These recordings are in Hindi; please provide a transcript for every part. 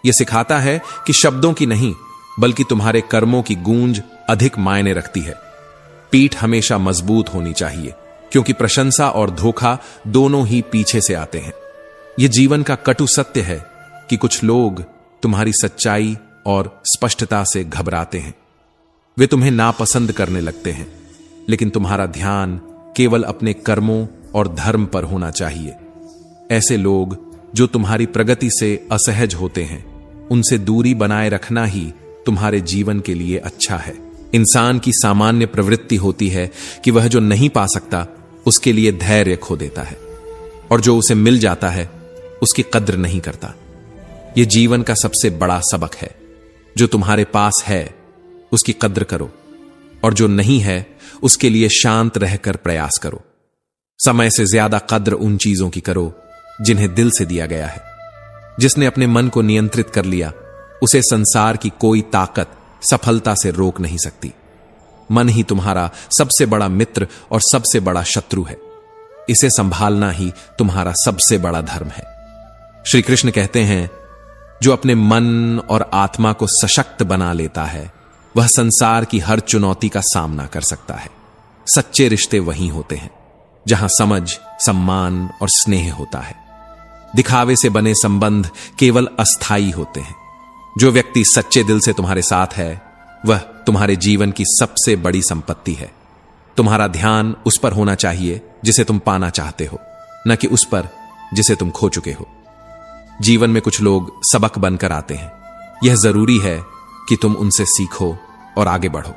यह सिखाता है कि शब्दों की नहीं बल्कि तुम्हारे कर्मों की गूंज अधिक मायने रखती है। पीठ हमेशा मजबूत होनी चाहिए, क्योंकि प्रशंसा और धोखा दोनों ही पीछे से आते हैं। यह जीवन का कटु सत्य है कि कुछ लोग तुम्हारी सच्चाई और स्पष्टता से घबराते हैं। वे तुम्हें नापसंद करने लगते हैं, लेकिन तुम्हारा ध्यान केवल अपने कर्मों और धर्म पर होना चाहिए। ऐसे लोग जो तुम्हारी प्रगति से असहज होते हैं, उनसे दूरी बनाए रखना ही तुम्हारे जीवन के लिए अच्छा है। इंसान की सामान्य प्रवृत्ति होती है कि वह जो नहीं पा सकता उसके लिए धैर्य खो देता है, और जो उसे मिल जाता है उसकी कद्र नहीं करता। यह जीवन का सबसे बड़ा सबक है। जो तुम्हारे पास है उसकी कद्र करो, और जो नहीं है उसके लिए शांत रहकर प्रयास करो। समय से ज्यादा कद्र उन चीजों की करो जिन्हें दिल से दिया गया है। जिसने अपने मन को नियंत्रित कर लिया, उसे संसार की कोई ताकत सफलता से रोक नहीं सकती। मन ही तुम्हारा सबसे बड़ा मित्र और सबसे बड़ा शत्रु है। इसे संभालना ही तुम्हारा सबसे बड़ा धर्म है। श्री कृष्ण कहते हैं, जो अपने मन और आत्मा को सशक्त बना लेता है, वह संसार की हर चुनौती का सामना कर सकता है। सच्चे रिश्ते वहीं होते हैं जहां समझ, सम्मान और स्नेह होता है। दिखावे से बने संबंध केवल अस्थायी होते हैं। जो व्यक्ति सच्चे दिल से तुम्हारे साथ है, वह तुम्हारे जीवन की सबसे बड़ी संपत्ति है। तुम्हारा ध्यान उस पर होना चाहिए जिसे तुम पाना चाहते हो, न कि उस पर जिसे तुम खो चुके हो। जीवन में कुछ लोग सबक बनकर आते हैं। यह जरूरी है कि तुम उनसे सीखो और आगे बढ़ो।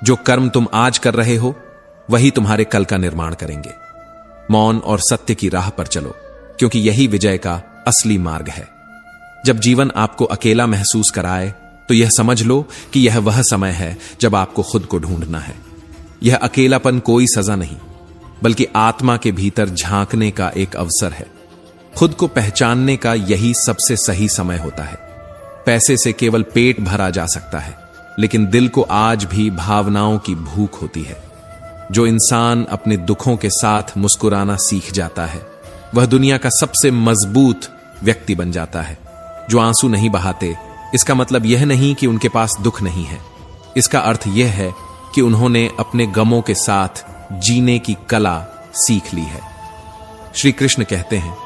जो कर्म तुम आज कर रहे हो, वही तुम्हारे कल का निर्माण करेंगे। मौन और सत्य की राह पर चलो, क्योंकि यही विजय का असली मार्ग है। जब जीवन आपको अकेला महसूस कराए, तो यह समझ लो कि यह वह समय है जब आपको खुद को ढूंढना है। यह अकेलापन कोई सजा नहीं, बल्कि आत्मा के भीतर झांकने का एक अवसर है। खुद को पहचानने का यही सबसे सही समय होता है। पैसे से केवल पेट भरा जा सकता है, लेकिन दिल को आज भी भावनाओं की भूख होती है। जो इंसान अपने दुखों के साथ मुस्कुराना सीख जाता है, वह दुनिया का सबसे मजबूत व्यक्ति बन जाता है। जो आंसू नहीं बहाते, इसका मतलब यह नहीं कि उनके पास दुख नहीं है। इसका अर्थ यह है कि उन्होंने अपने गमों के साथ जीने की कला सीख ली है। श्री कृष्ण कहते हैं,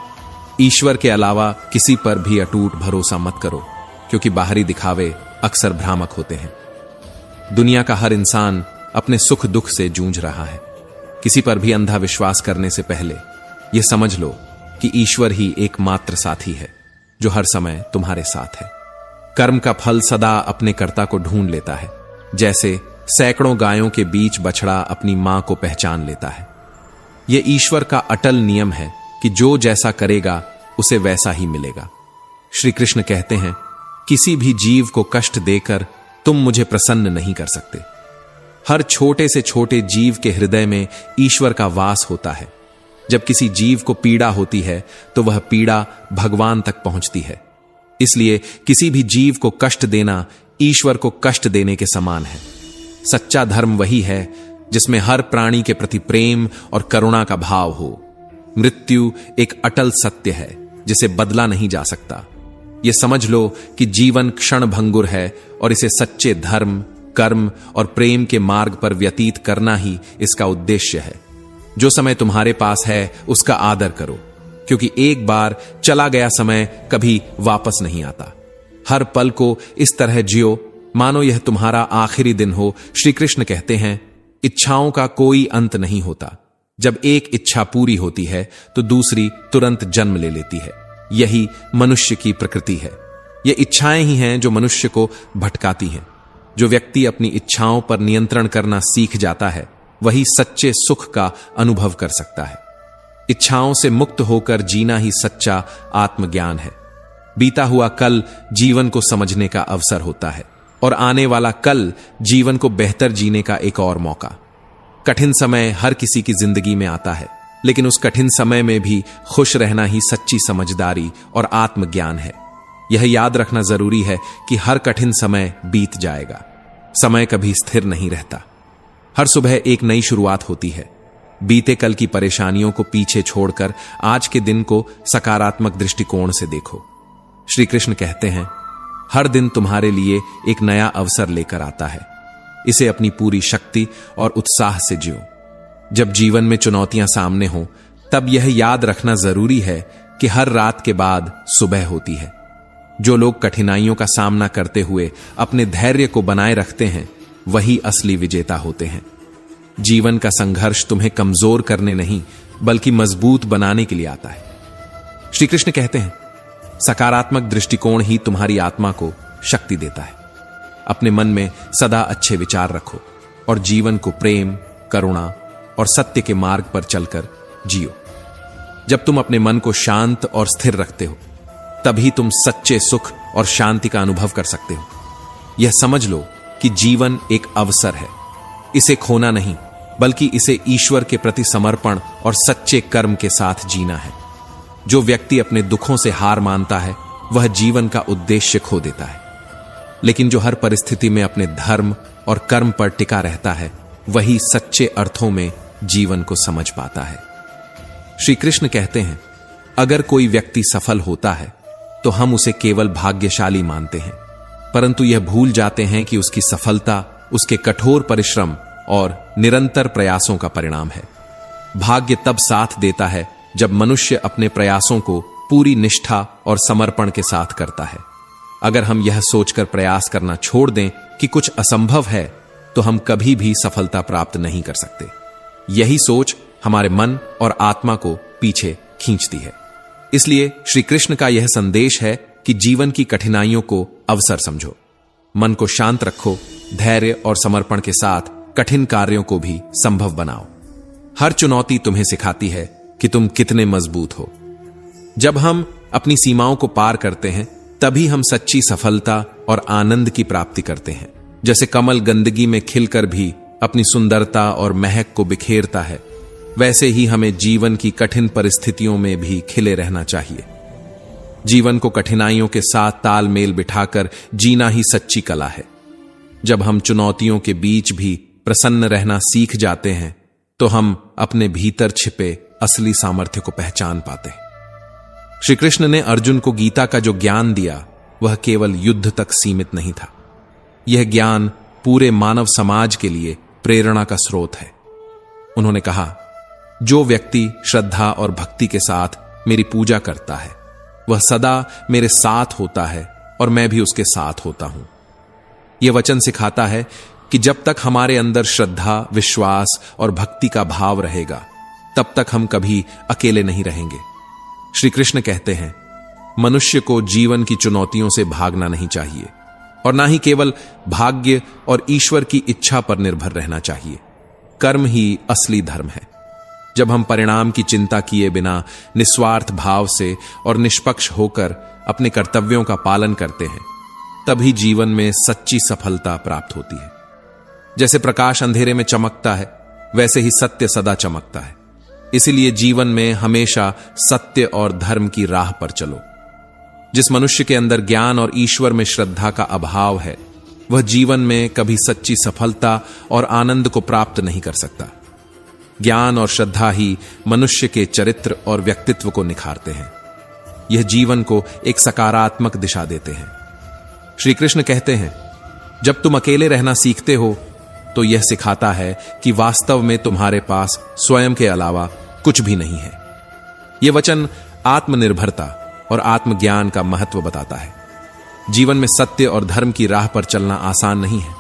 ईश्वर के अलावा किसी पर भी अटूट भरोसा मत करो, क्योंकि बाहरी दिखावे अक्सर भ्रामक होते हैं। दुनिया का हर इंसान अपने सुख दुख से जूझ रहा है। किसी पर भी अंधा विश्वास करने से पहले यह समझ लो कि ईश्वर ही एकमात्र साथी है जो हर समय तुम्हारे साथ है। कर्म का फल सदा अपने कर्ता को ढूंढ लेता है, जैसे सैकड़ों गायों के बीच बछड़ा अपनी मां को पहचान लेता है। यह ईश्वर का अटल नियम है कि जो जैसा करेगा उसे वैसा ही मिलेगा। श्री कृष्ण कहते हैं, किसी भी जीव को कष्ट देकर तुम मुझे प्रसन्न नहीं कर सकते। हर छोटे से छोटे जीव के हृदय में ईश्वर का वास होता है। जब किसी जीव को पीड़ा होती है, तो वह पीड़ा भगवान तक पहुंचती है। इसलिए किसी भी जीव को कष्ट देना ईश्वर को कष्ट देने के समान है। सच्चा धर्म वही है जिसमें हर प्राणी के प्रति प्रेम और करुणा का भाव हो। मृत्यु एक अटल सत्य है जिसे बदला नहीं जा सकता। यह समझ लो कि जीवन क्षण भंगुर है, और इसे सच्चे धर्म, कर्म और प्रेम के मार्ग पर व्यतीत करना ही इसका उद्देश्य है। जो समय तुम्हारे पास है उसका आदर करो, क्योंकि एक बार चला गया समय कभी वापस नहीं आता। हर पल को इस तरह जियो मानो यह तुम्हारा आखिरी दिन हो। श्री कृष्ण कहते हैं, इच्छाओं का कोई अंत नहीं होता। जब एक इच्छा पूरी होती है तो दूसरी तुरंत जन्म ले लेती है। यही मनुष्य की प्रकृति है। ये इच्छाएं ही हैं जो मनुष्य को भटकाती हैं। जो व्यक्ति अपनी इच्छाओं पर नियंत्रण करना सीख जाता है, वही सच्चे सुख का अनुभव कर सकता है। इच्छाओं से मुक्त होकर जीना ही सच्चा आत्मज्ञान है। बीता हुआ कल जीवन को समझने का अवसर होता है, और आने वाला कल जीवन को बेहतर जीने का एक और मौका। कठिन समय हर किसी की जिंदगी में आता है, लेकिन उस कठिन समय में भी खुश रहना ही सच्ची समझदारी और आत्मज्ञान है। यह याद रखना जरूरी है कि हर कठिन समय बीत जाएगा। समय कभी स्थिर नहीं रहता। हर सुबह एक नई शुरुआत होती है। बीते कल की परेशानियों को पीछे छोड़कर आज के दिन को सकारात्मक दृष्टिकोण से देखो। श्री कृष्ण कहते हैं, हर दिन तुम्हारे लिए एक नया अवसर लेकर आता है। इसे अपनी पूरी शक्ति और उत्साह से जियो। जब जीवन में चुनौतियां सामने हो, तब यह याद रखना जरूरी है कि हर रात के बाद सुबह होती है। जो लोग कठिनाइयों का सामना करते हुए अपने धैर्य को बनाए रखते हैं, वही असली विजेता होते हैं। जीवन का संघर्ष तुम्हें कमजोर करने नहीं, बल्कि मजबूत बनाने के लिए आता है। श्री कृष्ण कहते हैं, सकारात्मक दृष्टिकोण ही तुम्हारी आत्मा को शक्ति देता है। अपने मन में सदा अच्छे विचार रखो और जीवन को प्रेम, करुणा और सत्य के मार्ग पर चलकर जियो। जब तुम अपने मन को शांत और स्थिर रखते हो, तभी तुम सच्चे सुख और शांति का अनुभव कर सकते हो। यह समझ लो कि जीवन एक अवसर है। इसे खोना नहीं, बल्कि इसे ईश्वर के प्रति समर्पण और सच्चे कर्म के साथ जीना है। जो व्यक्ति अपने दुखों से हार मानता है, वह जीवन का उद्देश्य खो देता है। लेकिन जो हर परिस्थिति में अपने धर्म और कर्म पर टिका रहता है, वही सच्चे अर्थों में जीवन को समझ पाता है। श्री कृष्ण कहते हैं, अगर कोई व्यक्ति सफल होता है तो हम उसे केवल भाग्यशाली मानते हैं, परंतु यह भूल जाते हैं कि उसकी सफलता उसके कठोर परिश्रम और निरंतर प्रयासों का परिणाम है। भाग्य तब साथ देता है जब मनुष्य अपने प्रयासों को पूरी निष्ठा और समर्पण के साथ करता है। अगर हम यह सोचकर प्रयास करना छोड़ दें कि कुछ असंभव है, तो हम कभी भी सफलता प्राप्त नहीं कर सकते। यही सोच हमारे मन और आत्मा को पीछे खींचती है। इसलिए श्री कृष्ण का यह संदेश है कि जीवन की कठिनाइयों को अवसर समझो, मन को शांत रखो, धैर्य और समर्पण के साथ कठिन कार्यों को भी संभव बनाओ। हर चुनौती तुम्हें सिखाती है कि तुम कितने मजबूत हो। जब हम अपनी सीमाओं को पार करते हैं, तभी हम सच्ची सफलता और आनंद की प्राप्ति करते हैं। जैसे कमल गंदगी में खिलकर भी अपनी सुंदरता और महक को बिखेरता है, वैसे ही हमें जीवन की कठिन परिस्थितियों में भी खिले रहना चाहिए। जीवन को कठिनाइयों के साथ तालमेल बिठाकर जीना ही सच्ची कला है। जब हम चुनौतियों के बीच भी प्रसन्न रहना सीख जाते हैं, तो हम अपने भीतर छिपे असली सामर्थ्य को पहचान पाते हैं। श्री कृष्ण ने अर्जुन को गीता का जो ज्ञान दिया, वह केवल युद्ध तक सीमित नहीं था। यह ज्ञान पूरे मानव समाज के लिए प्रेरणा का स्रोत है। उन्होंने कहा, जो व्यक्ति श्रद्धा और भक्ति के साथ मेरी पूजा करता है, वह सदा मेरे साथ होता है और मैं भी उसके साथ होता हूं। यह वचन सिखाता है कि जब तक हमारे अंदर श्रद्धा, विश्वास और भक्ति का भाव रहेगा, तब तक हम कभी अकेले नहीं रहेंगे। श्री कृष्ण कहते हैं, मनुष्य को जीवन की चुनौतियों से भागना नहीं चाहिए और ना ही केवल भाग्य और ईश्वर की इच्छा पर निर्भर रहना चाहिए। कर्म ही असली धर्म है। जब हम परिणाम की चिंता किए बिना निस्वार्थ भाव से और निष्पक्ष होकर अपने कर्तव्यों का पालन करते हैं, तभी जीवन में सच्ची सफलता प्राप्त होती है। जैसे प्रकाश अंधेरे में चमकता है, वैसे ही सत्य सदा चमकता है। इसीलिए जीवन में हमेशा सत्य और धर्म की राह पर चलो। जिस मनुष्य के अंदर ज्ञान और ईश्वर में श्रद्धा का अभाव है, वह जीवन में कभी सच्ची सफलता और आनंद को प्राप्त नहीं कर सकता। ज्ञान और श्रद्धा ही मनुष्य के चरित्र और व्यक्तित्व को निखारते हैं। यह जीवन को एक सकारात्मक दिशा देते हैं। श्री कृष्ण कहते हैं, जब तुम अकेले रहना सीखते हो, तो यह सिखाता है कि वास्तव में तुम्हारे पास स्वयं के अलावा कुछ भी नहीं है। यह वचन आत्मनिर्भरता और आत्मज्ञान का महत्व बताता है। जीवन में सत्य और धर्म की राह पर चलना आसान नहीं है।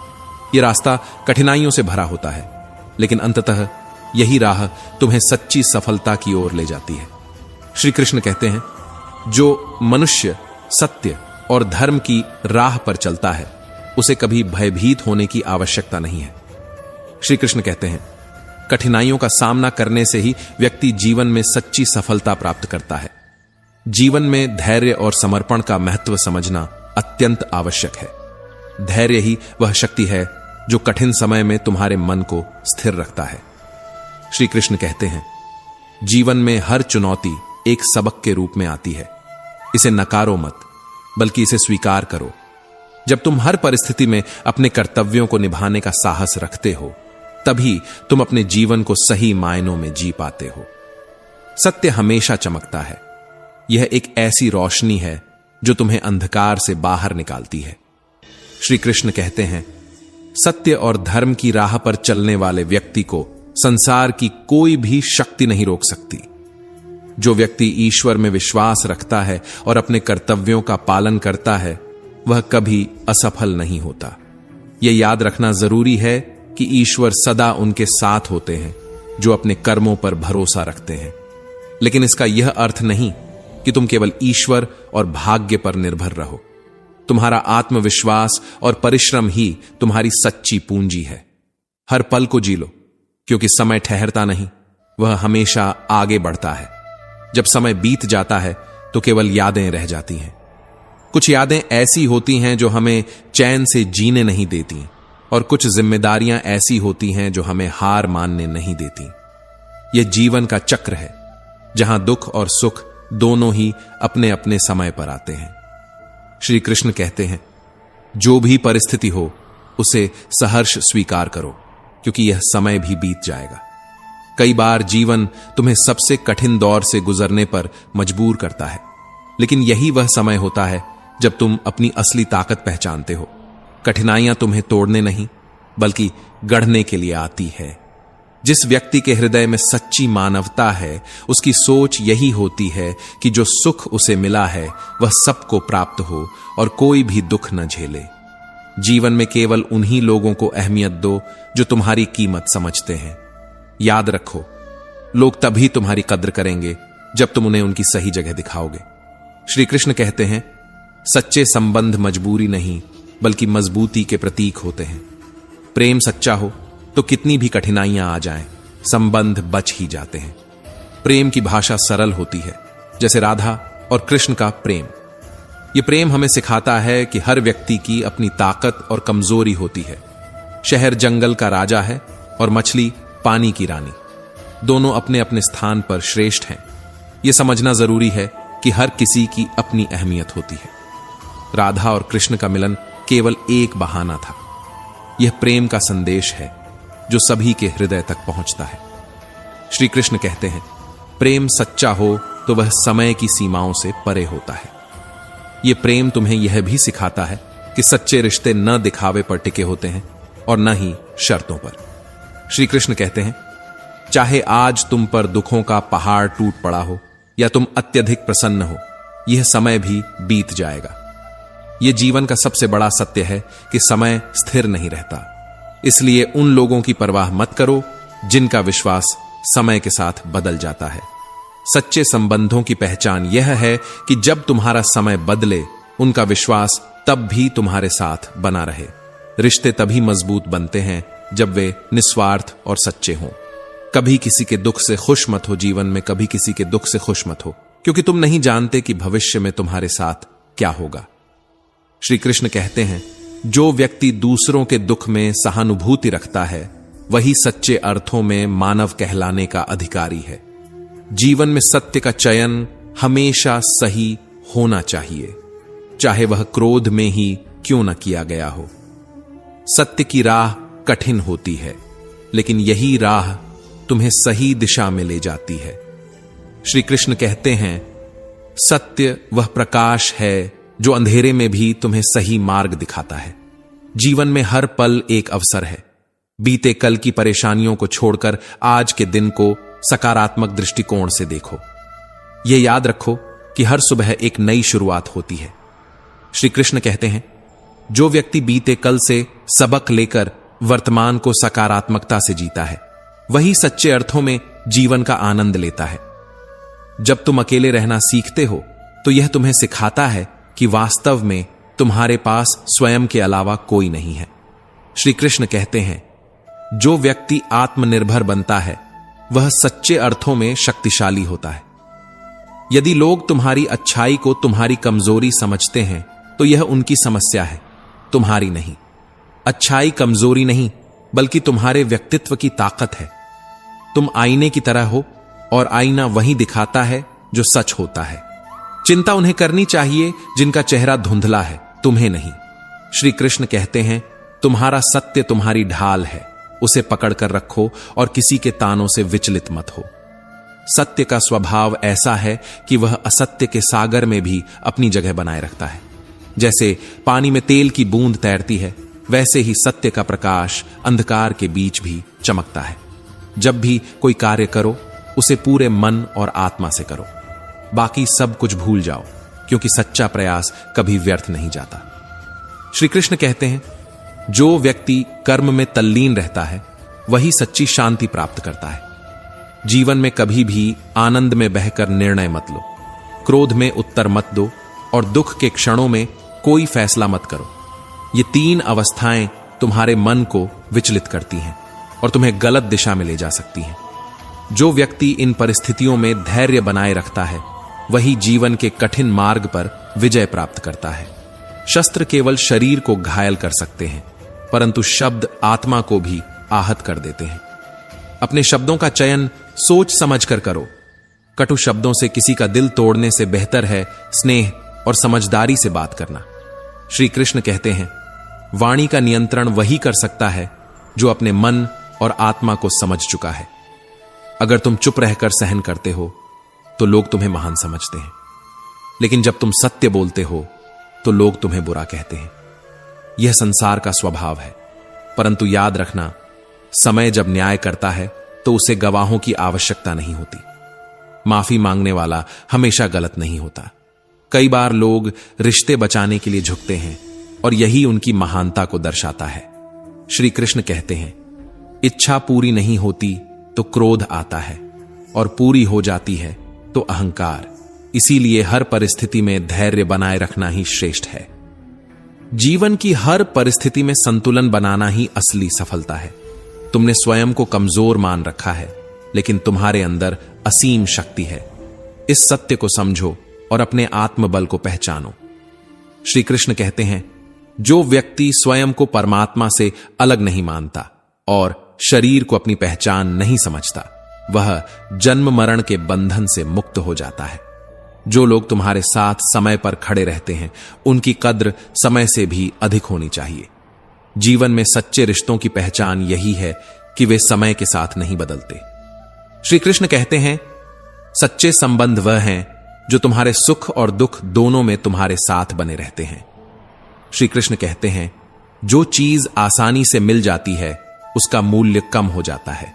यह रास्ता कठिनाइयों से भरा होता है, लेकिन अंततः यही राह तुम्हें सच्ची सफलता की ओर ले जाती है। श्री कृष्ण कहते हैं, जो मनुष्य सत्य और धर्म की राह पर चलता है, उसे कभी भयभीत होने की आवश्यकता नहीं है। श्री कृष्ण कहते हैं, कठिनाइयों का सामना करने से ही व्यक्ति जीवन में सच्ची सफलता प्राप्त करता है। जीवन में धैर्य और समर्पण का महत्व समझना अत्यंत आवश्यक है। धैर्य ही वह शक्ति है जो कठिन समय में तुम्हारे मन को स्थिर रखता है। श्री कृष्ण कहते हैं, जीवन में हर चुनौती एक सबक के रूप में आती है। इसे नकारो मत, बल्कि इसे स्वीकार करो। जब तुम हर परिस्थिति में अपने कर्तव्यों को निभाने का साहस रखते हो, तभी तुम अपने जीवन को सही मायनों में जी पाते हो। सत्य हमेशा चमकता है। यह एक ऐसी रोशनी है जो तुम्हें अंधकार से बाहर निकालती है। श्री कृष्ण कहते हैं, सत्य और धर्म की राह पर चलने वाले व्यक्ति को संसार की कोई भी शक्ति नहीं रोक सकती। जो व्यक्ति ईश्वर में विश्वास रखता है और अपने कर्तव्यों का पालन करता है, वह कभी असफल नहीं होता। यह याद रखना जरूरी है कि ईश्वर सदा उनके साथ होते हैं जो अपने कर्मों पर भरोसा रखते हैं। लेकिन इसका यह अर्थ नहीं कि तुम केवल ईश्वर और भाग्य पर निर्भर रहो। तुम्हारा आत्मविश्वास और परिश्रम ही तुम्हारी सच्ची पूंजी है। हर पल को जी लो, क्योंकि समय ठहरता नहीं, वह हमेशा आगे बढ़ता है। जब समय बीत जाता है तो केवल यादें रह जाती हैं। कुछ यादें ऐसी होती हैं जो हमें चैन से जीने नहीं देती, और कुछ जिम्मेदारियां ऐसी होती हैं जो हमें हार मानने नहीं देती। यह जीवन का चक्र है, जहां दुख और सुख दोनों ही अपने अपने समय पर आते हैं। श्री कृष्ण कहते हैं, जो भी परिस्थिति हो उसे सहर्ष स्वीकार करो, क्योंकि यह समय भी बीत जाएगा। कई बार जीवन तुम्हें सबसे कठिन दौर से गुजरने पर मजबूर करता है, लेकिन यही वह समय होता है जब तुम अपनी असली ताकत पहचानते हो। कठिनाइयां तुम्हें तोड़ने नहीं, बल्कि गढ़ने के लिए आती है। जिस व्यक्ति के हृदय में सच्ची मानवता है, उसकी सोच यही होती है कि जो सुख उसे मिला है वह सबको प्राप्त हो और कोई भी दुख न झेले। जीवन में केवल उन्हीं लोगों को अहमियत दो जो तुम्हारी कीमत समझते हैं। याद रखो, लोग तभी तुम्हारी कद्र करेंगे जब तुम उन्हें उनकी सही जगह दिखाओगे। श्री कृष्ण कहते हैं, सच्चे संबंध मजबूरी नहीं बल्कि मजबूती के प्रतीक होते हैं। प्रेम सच्चा हो तो कितनी भी कठिनाइयां आ जाएं, संबंध बच ही जाते हैं। प्रेम की भाषा सरल होती है, जैसे राधा और कृष्ण का प्रेम। यह प्रेम हमें सिखाता है कि हर व्यक्ति की अपनी ताकत और कमजोरी होती है। शहर जंगल का राजा है और मछली पानी की रानी। दोनों अपने अपने स्थान पर श्रेष्ठ हैं। यह समझना जरूरी है कि हर किसी की अपनी अहमियत होती है। राधा और कृष्ण का मिलन केवल एक बहाना था। यह प्रेम का संदेश है जो सभी के हृदय तक पहुंचता है। श्री कृष्ण कहते हैं, प्रेम सच्चा हो तो वह समय की सीमाओं से परे होता है। यह प्रेम तुम्हें यह भी सिखाता है कि सच्चे रिश्ते न दिखावे पर टिके होते हैं और न ही शर्तों पर। श्री कृष्ण कहते हैं, चाहे आज तुम पर दुखों का पहाड़ टूट पड़ा हो या तुम अत्यधिक प्रसन्न हो, यह समय भी बीत जाएगा। यह जीवन का सबसे बड़ा सत्य है कि समय स्थिर नहीं रहता। इसलिए उन लोगों की परवाह मत करो जिनका विश्वास समय के साथ बदल जाता है। सच्चे संबंधों की पहचान यह है कि जब तुम्हारा समय बदले, उनका विश्वास तब भी तुम्हारे साथ बना रहे। रिश्ते तभी मजबूत बनते हैं जब वे निस्वार्थ और सच्चे हों। कभी किसी के दुख से खुश मत हो जीवन में, कभी किसी के दुख से खुश मत हो, क्योंकि तुम नहीं जानते कि भविष्य में तुम्हारे साथ क्या होगा। श्री कृष्ण कहते हैं, जो व्यक्ति दूसरों के दुख में सहानुभूति रखता है, वही सच्चे अर्थों में मानव कहलाने का अधिकारी है। जीवन में सत्य का चयन हमेशा सही होना चाहिए, चाहे वह क्रोध में ही क्यों न किया गया हो। सत्य की राह कठिन होती है, लेकिन यही राह तुम्हें सही दिशा में ले जाती है। श्री कृष्ण कहते हैं, सत्य वह प्रकाश है जो अंधेरे में भी तुम्हें सही मार्ग दिखाता है। जीवन में हर पल एक अवसर है। बीते कल की परेशानियों को छोड़कर आज के दिन को सकारात्मक दृष्टिकोण से देखो। यह याद रखो कि हर सुबह एक नई शुरुआत होती है। श्री कृष्ण कहते हैं, जो व्यक्ति बीते कल से सबक लेकर वर्तमान को सकारात्मकता से जीता है, वही सच्चे अर्थों में जीवन का आनंद लेता है। जब तुम अकेले रहना सीखते हो, तो यह तुम्हें सिखाता है कि वास्तव में तुम्हारे पास स्वयं के अलावा कोई नहीं है। श्री कृष्ण कहते हैं, जो व्यक्ति आत्मनिर्भर बनता है, वह सच्चे अर्थों में शक्तिशाली होता है। यदि लोग तुम्हारी अच्छाई को तुम्हारी कमजोरी समझते हैं, तो यह उनकी समस्या है, तुम्हारी नहीं। अच्छाई कमजोरी नहीं, बल्कि तुम्हारे व्यक्तित्व की ताकत है। तुम आईने की तरह हो और आईना वही दिखाता है जो सच होता है। चिंता उन्हें करनी चाहिए जिनका चेहरा धुंधला है, तुम्हें नहीं। श्री कृष्ण कहते हैं, तुम्हारा सत्य तुम्हारी ढाल है, उसे पकड़कर रखो और किसी के तानों से विचलित मत हो। सत्य का स्वभाव ऐसा है कि वह असत्य के सागर में भी अपनी जगह बनाए रखता है। जैसे पानी में तेल की बूंद तैरती है, वैसे ही सत्य का प्रकाश अंधकार के बीच भी चमकता है। जब भी कोई कार्य करो, उसे पूरे मन और आत्मा से करो। बाकी सब कुछ भूल जाओ, क्योंकि सच्चा प्रयास कभी व्यर्थ नहीं जाता। श्री कृष्ण कहते हैं, जो व्यक्ति कर्म में तल्लीन रहता है, वही सच्ची शांति प्राप्त करता है। जीवन में कभी भी आनंद में बहकर निर्णय मत लो, क्रोध में उत्तर मत दो और दुख के क्षणों में कोई फैसला मत करो। ये तीन अवस्थाएं तुम्हारे मन को विचलित करती हैं और तुम्हें गलत दिशा में ले जा सकती हैं। जो व्यक्ति इन परिस्थितियों में धैर्य बनाए रखता है, वही जीवन के कठिन मार्ग पर विजय प्राप्त करता है। शस्त्र केवल शरीर को घायल कर सकते हैं, परंतु शब्द आत्मा को भी आहत कर देते हैं। अपने शब्दों का चयन सोच समझ कर करो। कटु शब्दों से किसी का दिल तोड़ने से बेहतर है स्नेह और समझदारी से बात करना। श्री कृष्ण कहते हैं, वाणी का नियंत्रण वही कर सकता है जो अपने मन और आत्मा को समझ चुका है। अगर तुम चुप रहकर सहन करते हो तो लोग तुम्हें महान समझते हैं, लेकिन जब तुम सत्य बोलते हो तो लोग तुम्हें बुरा कहते हैं। यह संसार का स्वभाव है, परंतु याद रखना, समय जब न्याय करता है तो उसे गवाहों की आवश्यकता नहीं होती। माफी मांगने वाला हमेशा गलत नहीं होता। कई बार लोग रिश्ते बचाने के लिए झुकते हैं और यही उनकी महानता को दर्शाता है। श्री कृष्ण कहते हैं, इच्छा पूरी नहीं होती तो क्रोध आता है और पूरी हो जाती है तो अहंकार। इसीलिए हर परिस्थिति में धैर्य बनाए रखना ही श्रेष्ठ है। जीवन की हर परिस्थिति में संतुलन बनाना ही असली सफलता है। तुमने स्वयं को कमजोर मान रखा है, लेकिन तुम्हारे अंदर असीम शक्ति है। इस सत्य को समझो और अपने आत्मबल को पहचानो। श्री कृष्ण कहते हैं, जो व्यक्ति स्वयं को परमात्मा से अलग नहीं मानता और शरीर को अपनी पहचान नहीं समझता, वह जन्म मरण के बंधन से मुक्त हो जाता है। जो लोग तुम्हारे साथ समय पर खड़े रहते हैं, उनकी कद्र समय से भी अधिक होनी चाहिए। जीवन में सच्चे रिश्तों की पहचान यही है कि वे समय के साथ नहीं बदलते। श्री कृष्ण कहते हैं, सच्चे संबंध वह हैं जो तुम्हारे सुख और दुख दोनों में तुम्हारे साथ बने रहते हैं। श्री कृष्ण कहते हैं, जो चीज आसानी से मिल जाती है उसका मूल्य कम हो जाता है।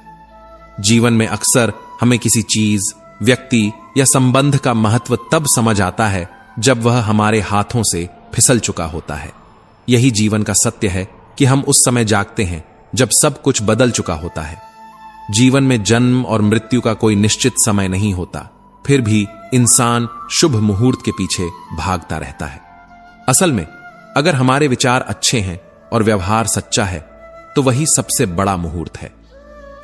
जीवन में अक्सर हमें किसी चीज, व्यक्ति या संबंध का महत्व तब समझ आता है जब वह हमारे हाथों से फिसल चुका होता है। यही जीवन का सत्य है कि हम उस समय जागते हैं जब सब कुछ बदल चुका होता है। जीवन में जन्म और मृत्यु का कोई निश्चित समय नहीं होता, फिर भी इंसान शुभ मुहूर्त के पीछे भागता रहता है। असल में अगर हमारे विचार अच्छे हैं और व्यवहार सच्चा है तो वही सबसे बड़ा मुहूर्त है।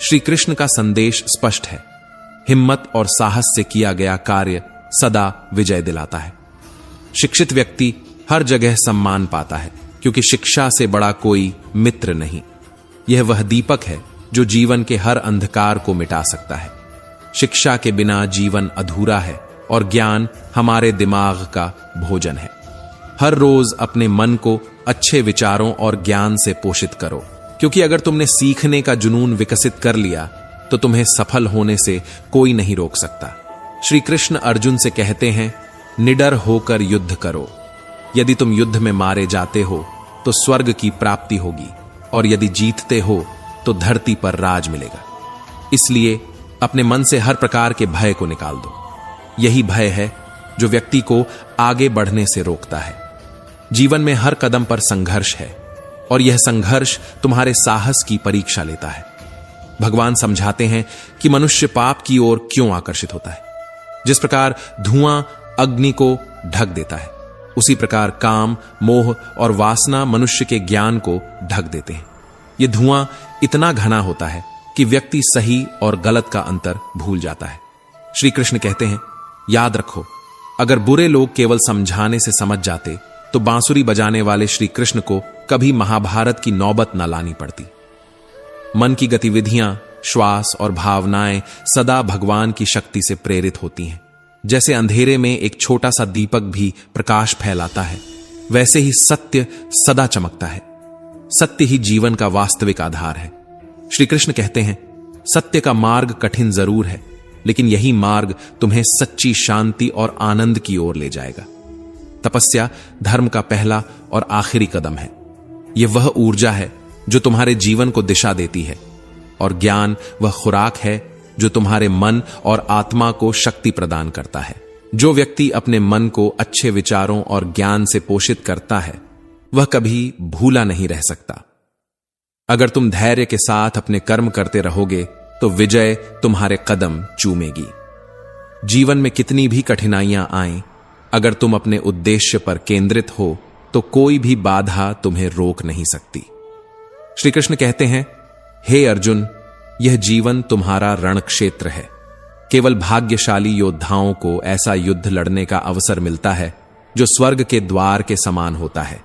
श्री कृष्ण का संदेश स्पष्ट है, हिम्मत और साहस से किया गया कार्य सदा विजय दिलाता है। शिक्षित व्यक्ति हर जगह सम्मान पाता है, क्योंकि शिक्षा से बड़ा कोई मित्र नहीं। यह वह दीपक है जो जीवन के हर अंधकार को मिटा सकता है। शिक्षा के बिना जीवन अधूरा है और ज्ञान हमारे दिमाग का भोजन है। हर रोज अपने मन को अच्छे विचारों और ज्ञान से पोषित करो, क्योंकि अगर तुमने सीखने का जुनून विकसित कर लिया तो तुम्हें सफल होने से कोई नहीं रोक सकता। श्री कृष्ण अर्जुन से कहते हैं, निडर होकर युद्ध करो। यदि तुम युद्ध में मारे जाते हो तो स्वर्ग की प्राप्ति होगी, और यदि जीतते हो तो धरती पर राज मिलेगा। इसलिए अपने मन से हर प्रकार के भय को निकाल दो। यही भय है जो व्यक्ति को आगे बढ़ने से रोकता है। जीवन में हर कदम पर संघर्ष है, और यह संघर्ष तुम्हारे साहस की परीक्षा लेता है। भगवान समझाते हैं कि मनुष्य पाप की ओर क्यों आकर्षित होता है। जिस प्रकार धुआं अग्नि को ढक देता है, उसी प्रकार काम, मोह और वासना मनुष्य के ज्ञान को ढक देते हैं। यह धुआं इतना घना होता है कि व्यक्ति सही और गलत का अंतर भूल जाता है। श्री कृष्ण कहते हैं, याद रखो, अगर बुरे लोग केवल समझाने से समझ जाते तो बांसुरी बजाने वाले श्री कृष्ण को कभी महाभारत की नौबत न लानी पड़ती। मन की गतिविधियां, श्वास और भावनाएं सदा भगवान की शक्ति से प्रेरित होती हैं। जैसे अंधेरे में एक छोटा सा दीपक भी प्रकाश फैलाता है, वैसे ही सत्य सदा चमकता है। सत्य ही जीवन का वास्तविक आधार है। श्री कृष्ण कहते हैं, सत्य का मार्ग कठिन जरूर है, लेकिन यही मार्ग तुम्हें सच्ची शांति और आनंद की ओर ले जाएगा। तपस्या धर्म का पहला और आखिरी कदम है। यह वह ऊर्जा है जो तुम्हारे जीवन को दिशा देती है, और ज्ञान वह खुराक है जो तुम्हारे मन और आत्मा को शक्ति प्रदान करता है। जो व्यक्ति अपने मन को अच्छे विचारों और ज्ञान से पोषित करता है, वह कभी भूला नहीं रह सकता। अगर तुम धैर्य के साथ अपने कर्म करते रहोगे तो विजय तुम्हारे कदम चूमेगी। जीवन में कितनी भी कठिनाइयां आएं, अगर तुम अपने उद्देश्य पर केंद्रित हो तो कोई भी बाधा तुम्हें रोक नहीं सकती। श्री कृष्ण कहते हैं, हे अर्जुन, यह जीवन तुम्हारा रण क्षेत्र है। केवल भाग्यशाली योद्धाओं को ऐसा युद्ध लड़ने का अवसर मिलता है जो स्वर्ग के द्वार के समान होता है।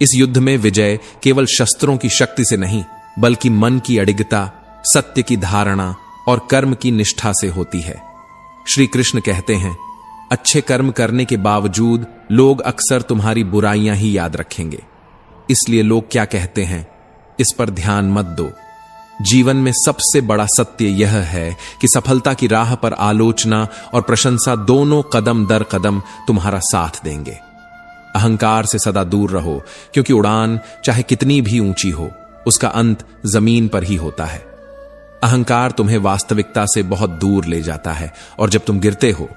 इस युद्ध में विजय केवल शस्त्रों की शक्ति से नहीं, बल्कि मन की अडिगता, सत्य की धारणा और कर्म की निष्ठा से होती है। श्री कृष्ण कहते हैं, अच्छे कर्म करने के बावजूद लोग अक्सर तुम्हारी बुराइयां ही याद रखेंगे। इसलिए लोग क्या कहते हैं, इस पर ध्यान मत दो। जीवन में सबसे बड़ा सत्य यह है कि सफलता की राह पर आलोचना और प्रशंसा दोनों कदम दर कदम तुम्हारा साथ देंगे। अहंकार से सदा दूर रहो, क्योंकि उड़ान चाहे कितनी भी ऊंची हो, उसका अंत जमीन पर ही होता है। अहंकार तुम्हें वास्तविकता से बहुत दूर ले जाता है, और जब तुम गिरते हो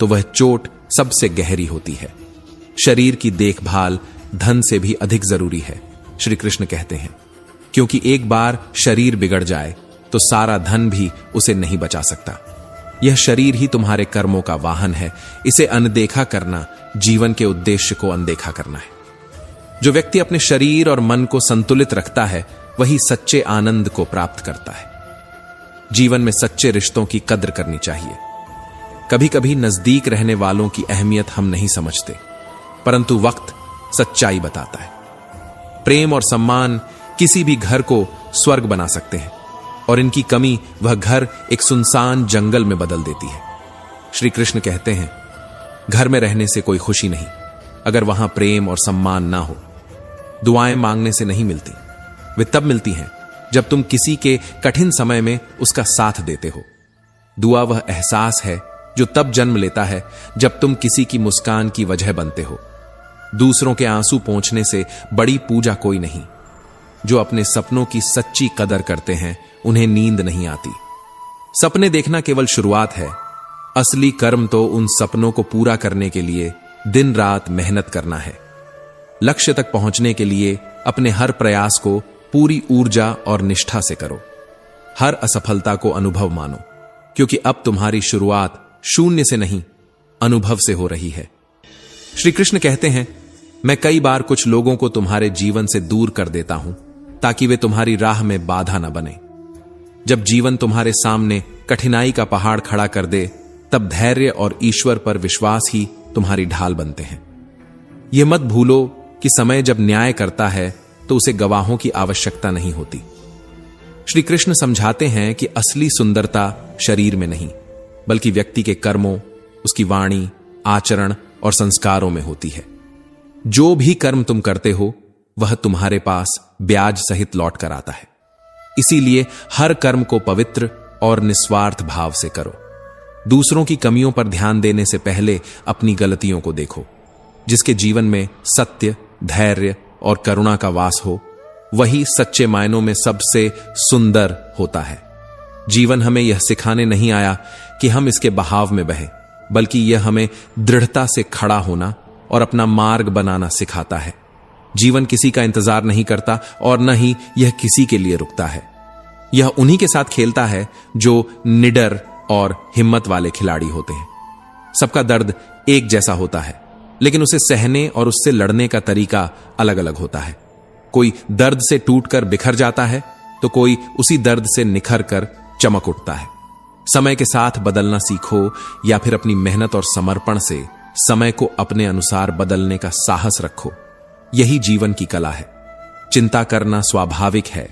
तो वह चोट सबसे गहरी होती है। शरीर की देखभाल धन से भी अधिक जरूरी है, श्री कृष्ण कहते हैं, क्योंकि एक बार शरीर बिगड़ जाए तो सारा धन भी उसे नहीं बचा सकता। यह शरीर ही तुम्हारे कर्मों का वाहन है। इसे अनदेखा करना जीवन के उद्देश्य को अनदेखा करना है। जो व्यक्ति अपने शरीर और मन को संतुलित रखता है, वही सच्चे आनंद को प्राप्त करता है। जीवन में सच्चे रिश्तों की कद्र करनी चाहिए। कभी कभी नजदीक रहने वालों की अहमियत हम नहीं समझते, परंतु वक्त सच्चाई बताता है। प्रेम और सम्मान किसी भी घर को स्वर्ग बना सकते हैं, और इनकी कमी वह घर एक सुनसान जंगल में बदल देती है। श्री कृष्ण कहते हैं, घर में रहने से कोई खुशी नहीं अगर वहां प्रेम और सम्मान ना हो। दुआएं मांगने से नहीं मिलती, वे तब मिलती हैं जब तुम किसी के कठिन समय में उसका साथ देते हो। दुआ वह एहसास है जो तब जन्म लेता है जब तुम किसी की मुस्कान की वजह बनते हो। दूसरों के आंसू पोंछने से बड़ी पूजा कोई नहीं। जो अपने सपनों की सच्ची कदर करते हैं, उन्हें नींद नहीं आती। सपने देखना केवल शुरुआत है, असली कर्म तो उन सपनों को पूरा करने के लिए दिन रात मेहनत करना है। लक्ष्य तक पहुंचने के लिए अपने हर प्रयास को पूरी ऊर्जा और निष्ठा से करो। हर असफलता को अनुभव मानो, क्योंकि अब तुम्हारी शुरुआत शून्य से नहीं, अनुभव से हो रही है। श्री कृष्ण कहते हैं, मैं कई बार कुछ लोगों को तुम्हारे जीवन से दूर कर देता हूं ताकि वे तुम्हारी राह में बाधा न बने। जब जीवन तुम्हारे सामने कठिनाई का पहाड़ खड़ा कर दे, तब धैर्य और ईश्वर पर विश्वास ही तुम्हारी ढाल बनते हैं। यह मत भूलो कि समय जब न्याय करता है तो उसे गवाहों की आवश्यकता नहीं होती। श्री कृष्ण समझाते हैं कि असली सुंदरता शरीर में नहीं, बल्कि व्यक्ति के कर्मों, उसकी वाणी, आचरण और संस्कारों में होती है। जो भी कर्म तुम करते हो, वह तुम्हारे पास ब्याज सहित लौट कर आता है। इसीलिए हर कर्म को पवित्र और निस्वार्थ भाव से करो। दूसरों की कमियों पर ध्यान देने से पहले अपनी गलतियों को देखो। जिसके जीवन में सत्य, धैर्य और करुणा का वास हो, वही सच्चे मायनों में सबसे सुंदर होता है। जीवन हमें यह सिखाने नहीं आया कि हम इसके बहाव में बहें, बल्कि यह हमें दृढ़ता से खड़ा होना और अपना मार्ग बनाना सिखाता है। जीवन किसी का इंतजार नहीं करता और न ही यह किसी के लिए रुकता है। यह उन्हीं के साथ खेलता है जो निडर और हिम्मत वाले खिलाड़ी होते हैं। सबका दर्द एक जैसा होता है, लेकिन उसे सहने और उससे लड़ने का तरीका अलग अलग होता है। कोई दर्द से टूटकर बिखर जाता है, तो कोई उसी दर्द से निखर कर चमक उठता है। समय के साथ बदलना सीखो, या फिर अपनी मेहनत और समर्पण से समय को अपने अनुसार बदलने का साहस रखो। यही जीवन की कला है। चिंता करना स्वाभाविक है,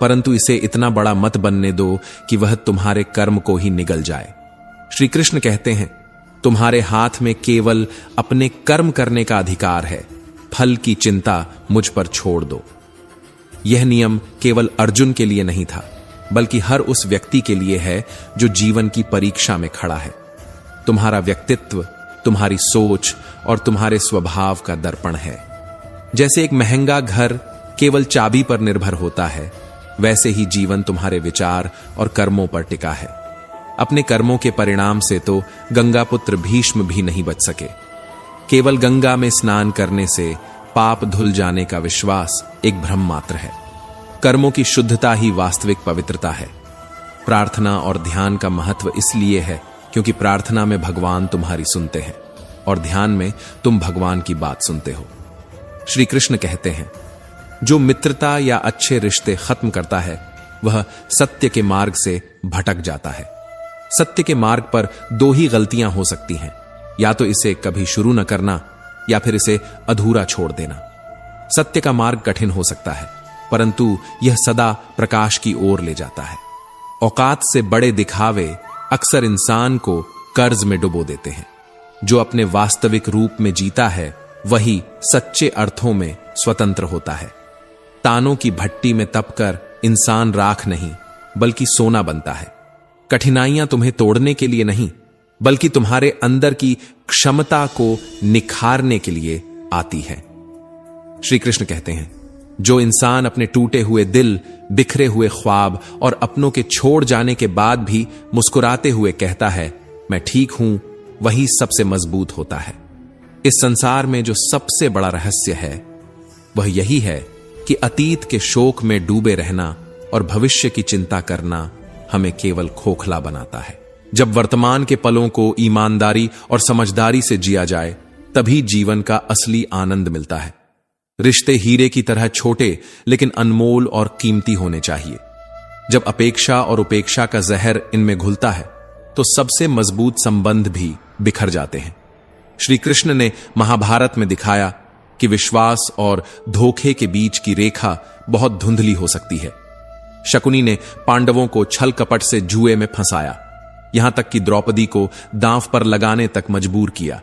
परंतु इसे इतना बड़ा मत बनने दो कि वह तुम्हारे कर्म को ही निगल जाए। श्री कृष्ण कहते हैं, तुम्हारे हाथ में केवल अपने कर्म करने का अधिकार है, फल की चिंता मुझ पर छोड़ दो। यह नियम केवल अर्जुन के लिए नहीं था, बल्कि हर उस व्यक्ति के लिए है जो जीवन की परीक्षा में खड़ा है। तुम्हारा व्यक्तित्व, तुम्हारी सोच और तुम्हारे स्वभाव का दर्पण है। जैसे एक महंगा घर केवल चाबी पर निर्भर होता है, वैसे ही जीवन तुम्हारे विचार और कर्मों पर टिका है। अपने कर्मों के परिणाम से तो गंगापुत्र भीष्म भी नहीं बच सके। केवल गंगा में स्नान करने से पाप धुल जाने का विश्वास एक भ्रम मात्र है। कर्मों की शुद्धता ही वास्तविक पवित्रता है। प्रार्थना और ध्यान का महत्व इसलिए है क्योंकि प्रार्थना में भगवान तुम्हारी सुनते हैं और ध्यान में तुम भगवान की बात सुनते हो। श्री कृष्ण कहते हैं, जो मित्रता या अच्छे रिश्ते खत्म करता है वह सत्य के मार्ग से भटक जाता है। सत्य के मार्ग पर दो ही गलतियां हो सकती हैं, या तो इसे कभी शुरू न करना या फिर इसे अधूरा छोड़ देना। सत्य का मार्ग कठिन हो सकता है, परंतु यह सदा प्रकाश की ओर ले जाता है। औकात से बड़े दिखावे अक्सर इंसान को कर्ज में डुबो देते हैं। जो अपने वास्तविक रूप में जीता है वही सच्चे अर्थों में स्वतंत्र होता है। तानों की भट्टी में तपकर इंसान राख नहीं बल्कि सोना बनता है। कठिनाइयां तुम्हें तोड़ने के लिए नहीं बल्कि तुम्हारे अंदर की क्षमता को निखारने के लिए आती है। श्री कृष्ण कहते हैं, जो इंसान अपने टूटे हुए दिल, बिखरे हुए ख्वाब और अपनों के छोड़ जाने के बाद भी मुस्कुराते हुए कहता है मैं ठीक हूं, वही सबसे मजबूत होता है। इस संसार में जो सबसे बड़ा रहस्य है वह यही है कि अतीत के शोक में डूबे रहना और भविष्य की चिंता करना हमें केवल खोखला बनाता है। जब वर्तमान के पलों को ईमानदारी और समझदारी से जिया जाए तभी जीवन का असली आनंद मिलता है। रिश्ते हीरे की तरह छोटे लेकिन अनमोल और कीमती होने चाहिए। जब अपेक्षा और उपेक्षा का जहर इनमें घुलता है तो सबसे मजबूत संबंध भी बिखर जाते हैं। श्री कृष्ण ने महाभारत में दिखाया कि विश्वास और धोखे के बीच की रेखा बहुत धुंधली हो सकती है। शकुनी ने पांडवों को छल कपट से जुए में फंसाया, यहां तक कि द्रौपदी को दांव पर लगाने तक मजबूर किया।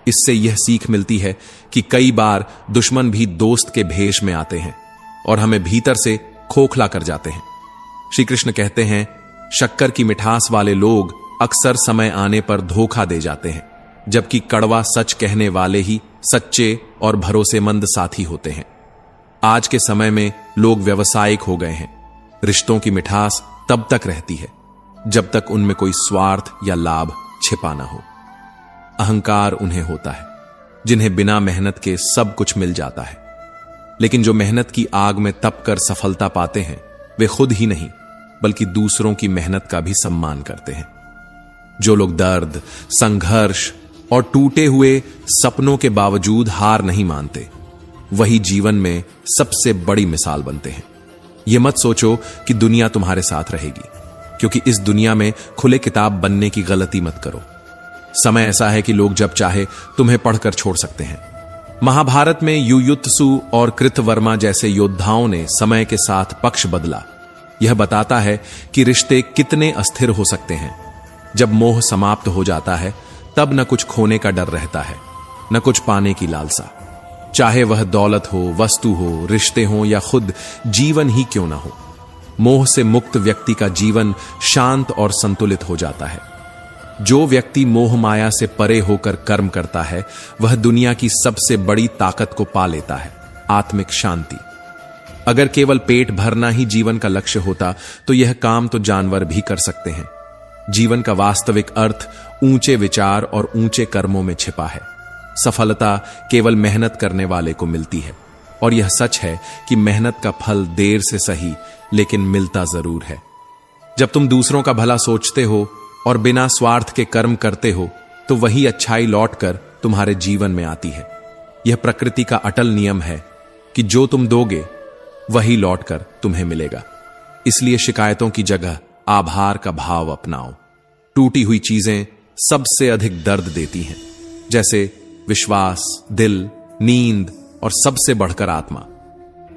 इससे यह सीख मिलती है कि कई बार दुश्मन भी दोस्त के भेष में आते हैं और हमें भीतर से खोखला कर जाते हैं। श्री कृष्ण कहते हैं, शक्कर की मिठास वाले लोग अक्सर समय आने पर धोखा दे जाते हैं, जबकि कड़वा सच कहने वाले ही सच्चे और भरोसेमंद साथी होते हैं। आज के समय में लोग व्यावसायिक हो गए हैं। रिश्तों की मिठास तब तक रहती है जब तक उनमें कोई स्वार्थ या लाभ छिपा ना हो। अहंकार उन्हें होता है जिन्हें बिना मेहनत के सब कुछ मिल जाता है, लेकिन जो मेहनत की आग में तपकर सफलता पाते हैं वे खुद ही नहीं बल्कि दूसरों की मेहनत का भी सम्मान करते हैं। जो लोग दर्द, संघर्ष और टूटे हुए सपनों के बावजूद हार नहीं मानते वही जीवन में सबसे बड़ी मिसाल बनते हैं। यह मत सोचो कि दुनिया तुम्हारे साथ रहेगी, क्योंकि इस दुनिया में खुले किताब बनने की गलती मत करो। समय ऐसा है कि लोग जब चाहे तुम्हें पढ़कर छोड़ सकते हैं। महाभारत में युयुत्सु और कृतवर्मा जैसे योद्धाओं ने समय के साथ पक्ष बदला। यह बताता है कि रिश्ते कितने अस्थिर हो सकते हैं। जब मोह समाप्त हो जाता है तब न कुछ खोने का डर रहता है, न कुछ पाने की लालसा। चाहे वह दौलत हो, वस्तु हो, रिश्ते हो या खुद जीवन ही क्यों ना हो। मोह से मुक्त व्यक्ति का जीवन शांत और संतुलित हो जाता है। जो व्यक्ति मोह माया से परे होकर कर्म करता है वह दुनिया की सबसे बड़ी ताकत को पा लेता है, आत्मिक शांति। अगर केवल पेट भरना ही जीवन का लक्ष्य होता तो यह काम तो जानवर भी कर सकते हैं। जीवन का वास्तविक अर्थ ऊंचे विचार और ऊंचे कर्मों में छिपा है। सफलता केवल मेहनत करने वाले को मिलती है, और यह सच है कि मेहनत का फल देर से सही लेकिन मिलता जरूर है। जब तुम दूसरों का भला सोचते हो और बिना स्वार्थ के कर्म करते हो तो वही अच्छाई लौटकर तुम्हारे जीवन में आती है। यह प्रकृति का अटल नियम है कि जो तुम दोगे वही लौटकर तुम्हें मिलेगा। इसलिए शिकायतों की जगह आभार का भाव अपनाओ। टूटी हुई चीजें सबसे अधिक दर्द देती हैं, जैसे विश्वास, दिल, नींद और सबसे बढ़कर आत्मा।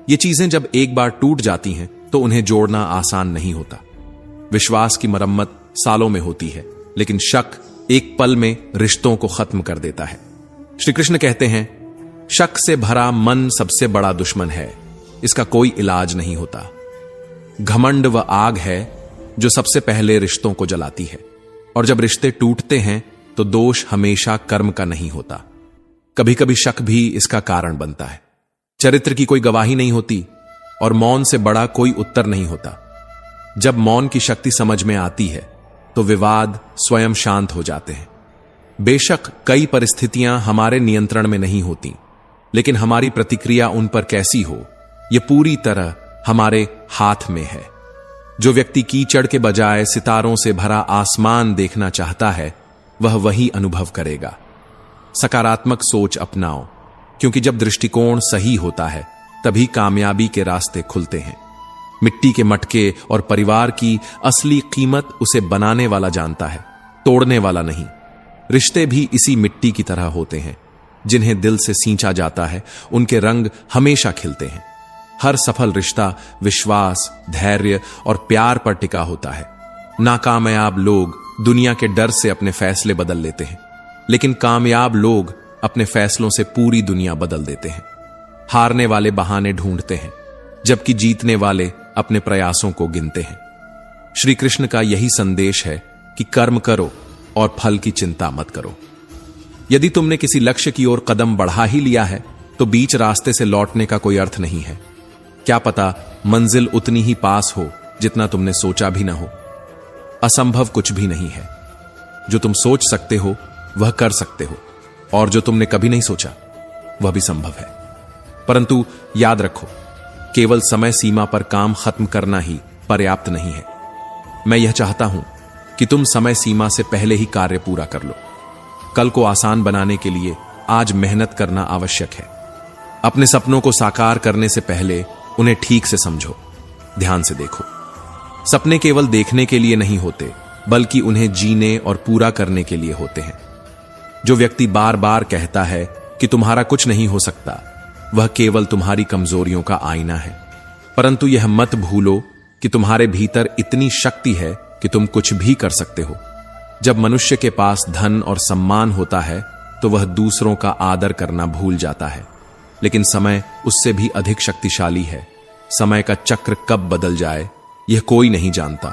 ये चीजें जब एक बार टूट जाती हैं तो उन्हें जोड़ना आसान नहीं होता। विश्वास की मरम्मत सालों में होती है, लेकिन शक एक पल में रिश्तों को खत्म कर देता है। श्री कृष्ण कहते हैं, शक से भरा मन सबसे बड़ा दुश्मन है, इसका कोई इलाज नहीं होता। घमंड व आग है जो सबसे पहले रिश्तों को जलाती है, और जब रिश्ते टूटते हैं तो दोष हमेशा कर्म का नहीं होता, कभी कभी शक भी इसका कारण बनता है। चरित्र की कोई गवाही नहीं होती और मौन से बड़ा कोई उत्तर नहीं होता। जब मौन की शक्ति समझ में आती है तो विवाद स्वयं शांत हो जाते हैं। बेशक कई परिस्थितियां हमारे नियंत्रण में नहीं होती, लेकिन हमारी प्रतिक्रिया उन पर कैसी हो यह पूरी तरह हमारे हाथ में है। जो व्यक्ति कीचड़ के बजाय सितारों से भरा आसमान देखना चाहता है वह वही अनुभव करेगा। सकारात्मक सोच अपनाओ, क्योंकि जब दृष्टिकोण सही होता है तभी कामयाबी के रास्ते खुलते हैं। मिट्टी के मटके और परिवार की असली कीमत उसे बनाने वाला जानता है, तोड़ने वाला नहीं। रिश्ते भी इसी मिट्टी की तरह होते हैं, जिन्हें दिल से सींचा जाता है उनके रंग हमेशा खिलते हैं। हर सफल रिश्ता विश्वास, धैर्य और प्यार पर टिका होता है। नाकामयाब लोग दुनिया के डर से अपने फैसले बदल लेते हैं, लेकिन कामयाब लोग अपने फैसलों से पूरी दुनिया बदल देते हैं। हारने वाले बहाने ढूंढते हैं, जबकि जीतने वाले अपने प्रयासों को गिनते हैं। श्री कृष्ण का यही संदेश है कि कर्म करो और फल की चिंता मत करो। यदि तुमने किसी लक्ष्य की ओर कदम बढ़ा ही लिया है तो बीच रास्ते से लौटने का कोई अर्थ नहीं है। क्या पता मंजिल उतनी ही पास हो जितना तुमने सोचा भी ना हो। असंभव कुछ भी नहीं है। जो तुम सोच सकते हो वह कर सकते हो, और जो तुमने कभी नहीं सोचा वह भी संभव है। परंतु याद रखो, केवल समय सीमा पर काम खत्म करना ही पर्याप्त नहीं है। मैं यह चाहता हूं कि तुम समय सीमा से पहले ही कार्य पूरा कर लो। कल को आसान बनाने के लिए आज मेहनत करना आवश्यक है। अपने सपनों को साकार करने से पहले उन्हें ठीक से समझो, ध्यान से देखो। सपने केवल देखने के लिए नहीं होते, बल्कि उन्हें जीने और पूरा करने के लिए होते हैं। जो व्यक्ति बार बार कहता है कि तुम्हारा कुछ नहीं हो सकता, वह केवल तुम्हारी कमजोरियों का आईना है। परंतु यह मत भूलो कि तुम्हारे भीतर इतनी शक्ति है कि तुम कुछ भी कर सकते हो। जब मनुष्य के पास धन और सम्मान होता है तो वह दूसरों का आदर करना भूल जाता है, लेकिन समय उससे भी अधिक शक्तिशाली है। समय का चक्र कब बदल जाए यह कोई नहीं जानता।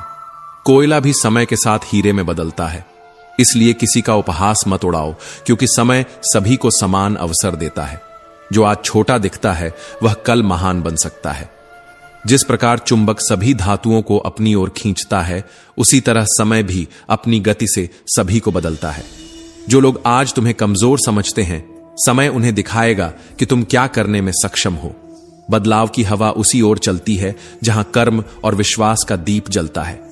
कोयला भी समय के साथ हीरे में बदलता है। इसलिए किसी का उपहास मत उड़ाओ, क्योंकि समय सभी को समान अवसर देता है। जो आज छोटा दिखता है वह कल महान बन सकता है। जिस प्रकार चुंबक सभी धातुओं को अपनी ओर खींचता है, उसी तरह समय भी अपनी गति से सभी को बदलता है। जो लोग आज तुम्हें कमजोर समझते हैं, समय उन्हें दिखाएगा कि तुम क्या करने में सक्षम हो। बदलाव की हवा उसी ओर चलती है जहां कर्म और विश्वास का दीप जलता है।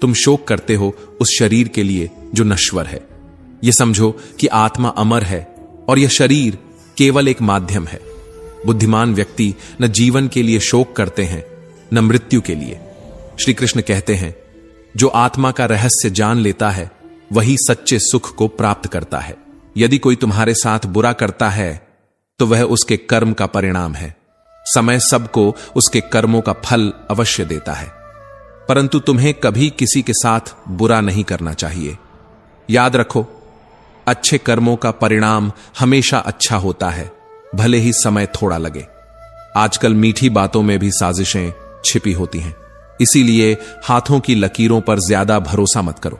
तुम शोक करते हो उस शरीर के लिए जो नश्वर है। यह समझो कि आत्मा अमर है और यह शरीर केवल एक माध्यम है। बुद्धिमान व्यक्ति न जीवन के लिए शोक करते हैं न मृत्यु के लिए। श्री कृष्ण कहते हैं, जो आत्मा का रहस्य जान लेता है वही सच्चे सुख को प्राप्त करता है। यदि कोई तुम्हारे साथ बुरा करता है तो वह उसके कर्म का परिणाम है। समय सबको उसके कर्मों का फल अवश्य देता है, परंतु तुम्हें कभी किसी के साथ बुरा नहीं करना चाहिए। याद रखो, अच्छे कर्मों का परिणाम हमेशा अच्छा होता है, भले ही समय थोड़ा लगे। आजकल मीठी बातों में भी साजिशें छिपी होती हैं, इसीलिए हाथों की लकीरों पर ज्यादा भरोसा मत करो।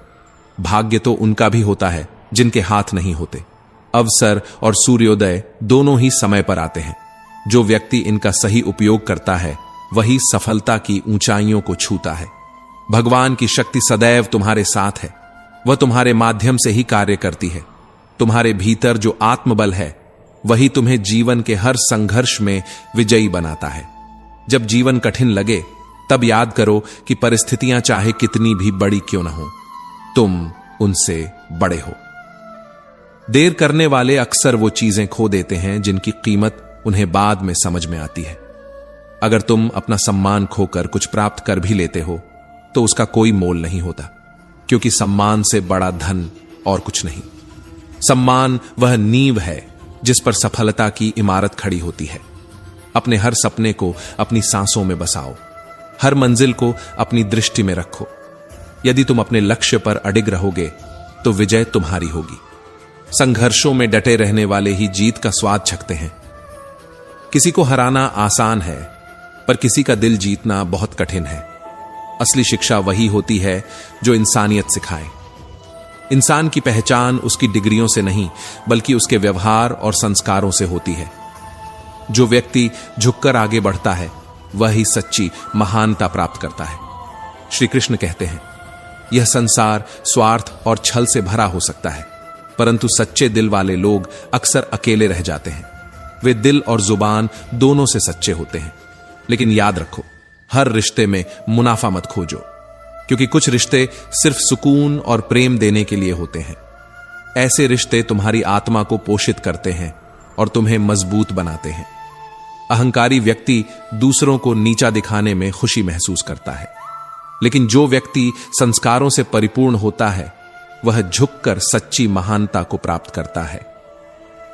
भाग्य तो उनका भी होता है जिनके हाथ नहीं होते। अवसर और सूर्योदय दोनों ही समय पर आते हैं। जो व्यक्ति इनका सही उपयोग करता है वही सफलता की ऊंचाइयों को छूता है। भगवान की शक्ति सदैव तुम्हारे साथ है। वह तुम्हारे माध्यम से ही कार्य करती है। तुम्हारे भीतर जो आत्मबल है वही तुम्हें जीवन के हर संघर्ष में विजयी बनाता है। जब जीवन कठिन लगे तब याद करो कि परिस्थितियां चाहे कितनी भी बड़ी क्यों न हो, तुम उनसे बड़े हो। देर करने वाले अक्सर वो चीजें खो देते हैं जिनकी कीमत उन्हें बाद में समझ में आती है। अगर तुम अपना सम्मान खोकर कुछ प्राप्त कर भी लेते हो तो उसका कोई मोल नहीं होता, क्योंकि सम्मान से बड़ा धन और कुछ नहीं। सम्मान वह नींव है जिस पर सफलता की इमारत खड़ी होती है। अपने हर सपने को अपनी सांसों में बसाओ, हर मंजिल को अपनी दृष्टि में रखो। यदि तुम अपने लक्ष्य पर अडिग रहोगे तो विजय तुम्हारी होगी। संघर्षों में डटे रहने वाले ही जीत का स्वाद चखते हैं। किसी को हराना आसान है, पर किसी का दिल जीतना बहुत कठिन है। असली शिक्षा वही होती है जो इंसानियत सिखाए। इंसान की पहचान उसकी डिग्रियों से नहीं बल्कि उसके व्यवहार और संस्कारों से होती है। जो व्यक्ति झुककर आगे बढ़ता है वही सच्ची महानता प्राप्त करता है। श्री कृष्ण कहते हैं, यह संसार स्वार्थ और छल से भरा हो सकता है, परंतु सच्चे दिल वाले लोग अक्सर अकेले रह जाते हैं। वे दिल और जुबान दोनों से सच्चे होते हैं। लेकिन याद रखो, हर रिश्ते में मुनाफा मत खोजो, क्योंकि कुछ रिश्ते सिर्फ सुकून और प्रेम देने के लिए होते हैं। ऐसे रिश्ते तुम्हारी आत्मा को पोषित करते हैं और तुम्हें मजबूत बनाते हैं। अहंकारी व्यक्ति दूसरों को नीचा दिखाने में खुशी महसूस करता है, लेकिन जो व्यक्ति संस्कारों से परिपूर्ण होता है वह झुककर सच्ची महानता को प्राप्त करता है।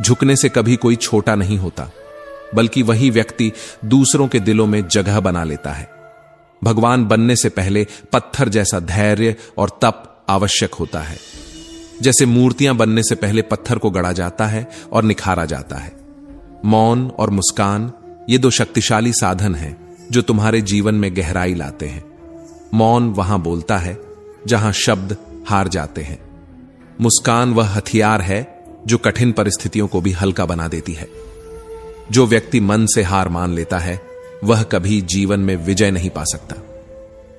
झुकने से कभी कोई छोटा नहीं होता, बल्कि वही व्यक्ति दूसरों के दिलों में जगह बना लेता है। भगवान बनने से पहले पत्थर जैसा धैर्य और तप आवश्यक होता है। जैसे मूर्तियां बनने से पहले पत्थर को गढ़ा जाता है और निखारा जाता है। मौन और मुस्कान ये दो शक्तिशाली साधन हैं जो तुम्हारे जीवन में गहराई लाते हैं। मौन वहां बोलता है जहां शब्द हार जाते हैं। मुस्कान वह हथियार है जो कठिन परिस्थितियों को भी हल्का बना देती है। जो व्यक्ति मन से हार मान लेता है वह कभी जीवन में विजय नहीं पा सकता।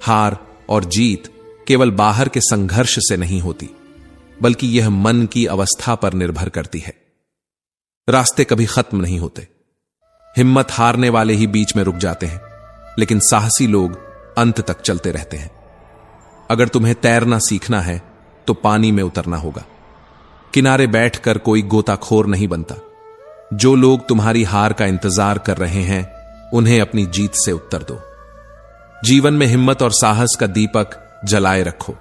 हार और जीत केवल बाहर के संघर्ष से नहीं होती, बल्कि यह मन की अवस्था पर निर्भर करती है। रास्ते कभी खत्म नहीं होते। हिम्मत हारने वाले ही बीच में रुक जाते हैं, लेकिन साहसी लोग अंत तक चलते रहते हैं। अगर तुम्हें तैरना सीखना है तो पानी में उतरना होगा। किनारे बैठकर कोई गोताखोर नहीं बनता। जो लोग तुम्हारी हार का इंतजार कर रहे हैं उन्हें अपनी जीत से उत्तर दो। जीवन में हिम्मत और साहस का दीपक जलाए रखो।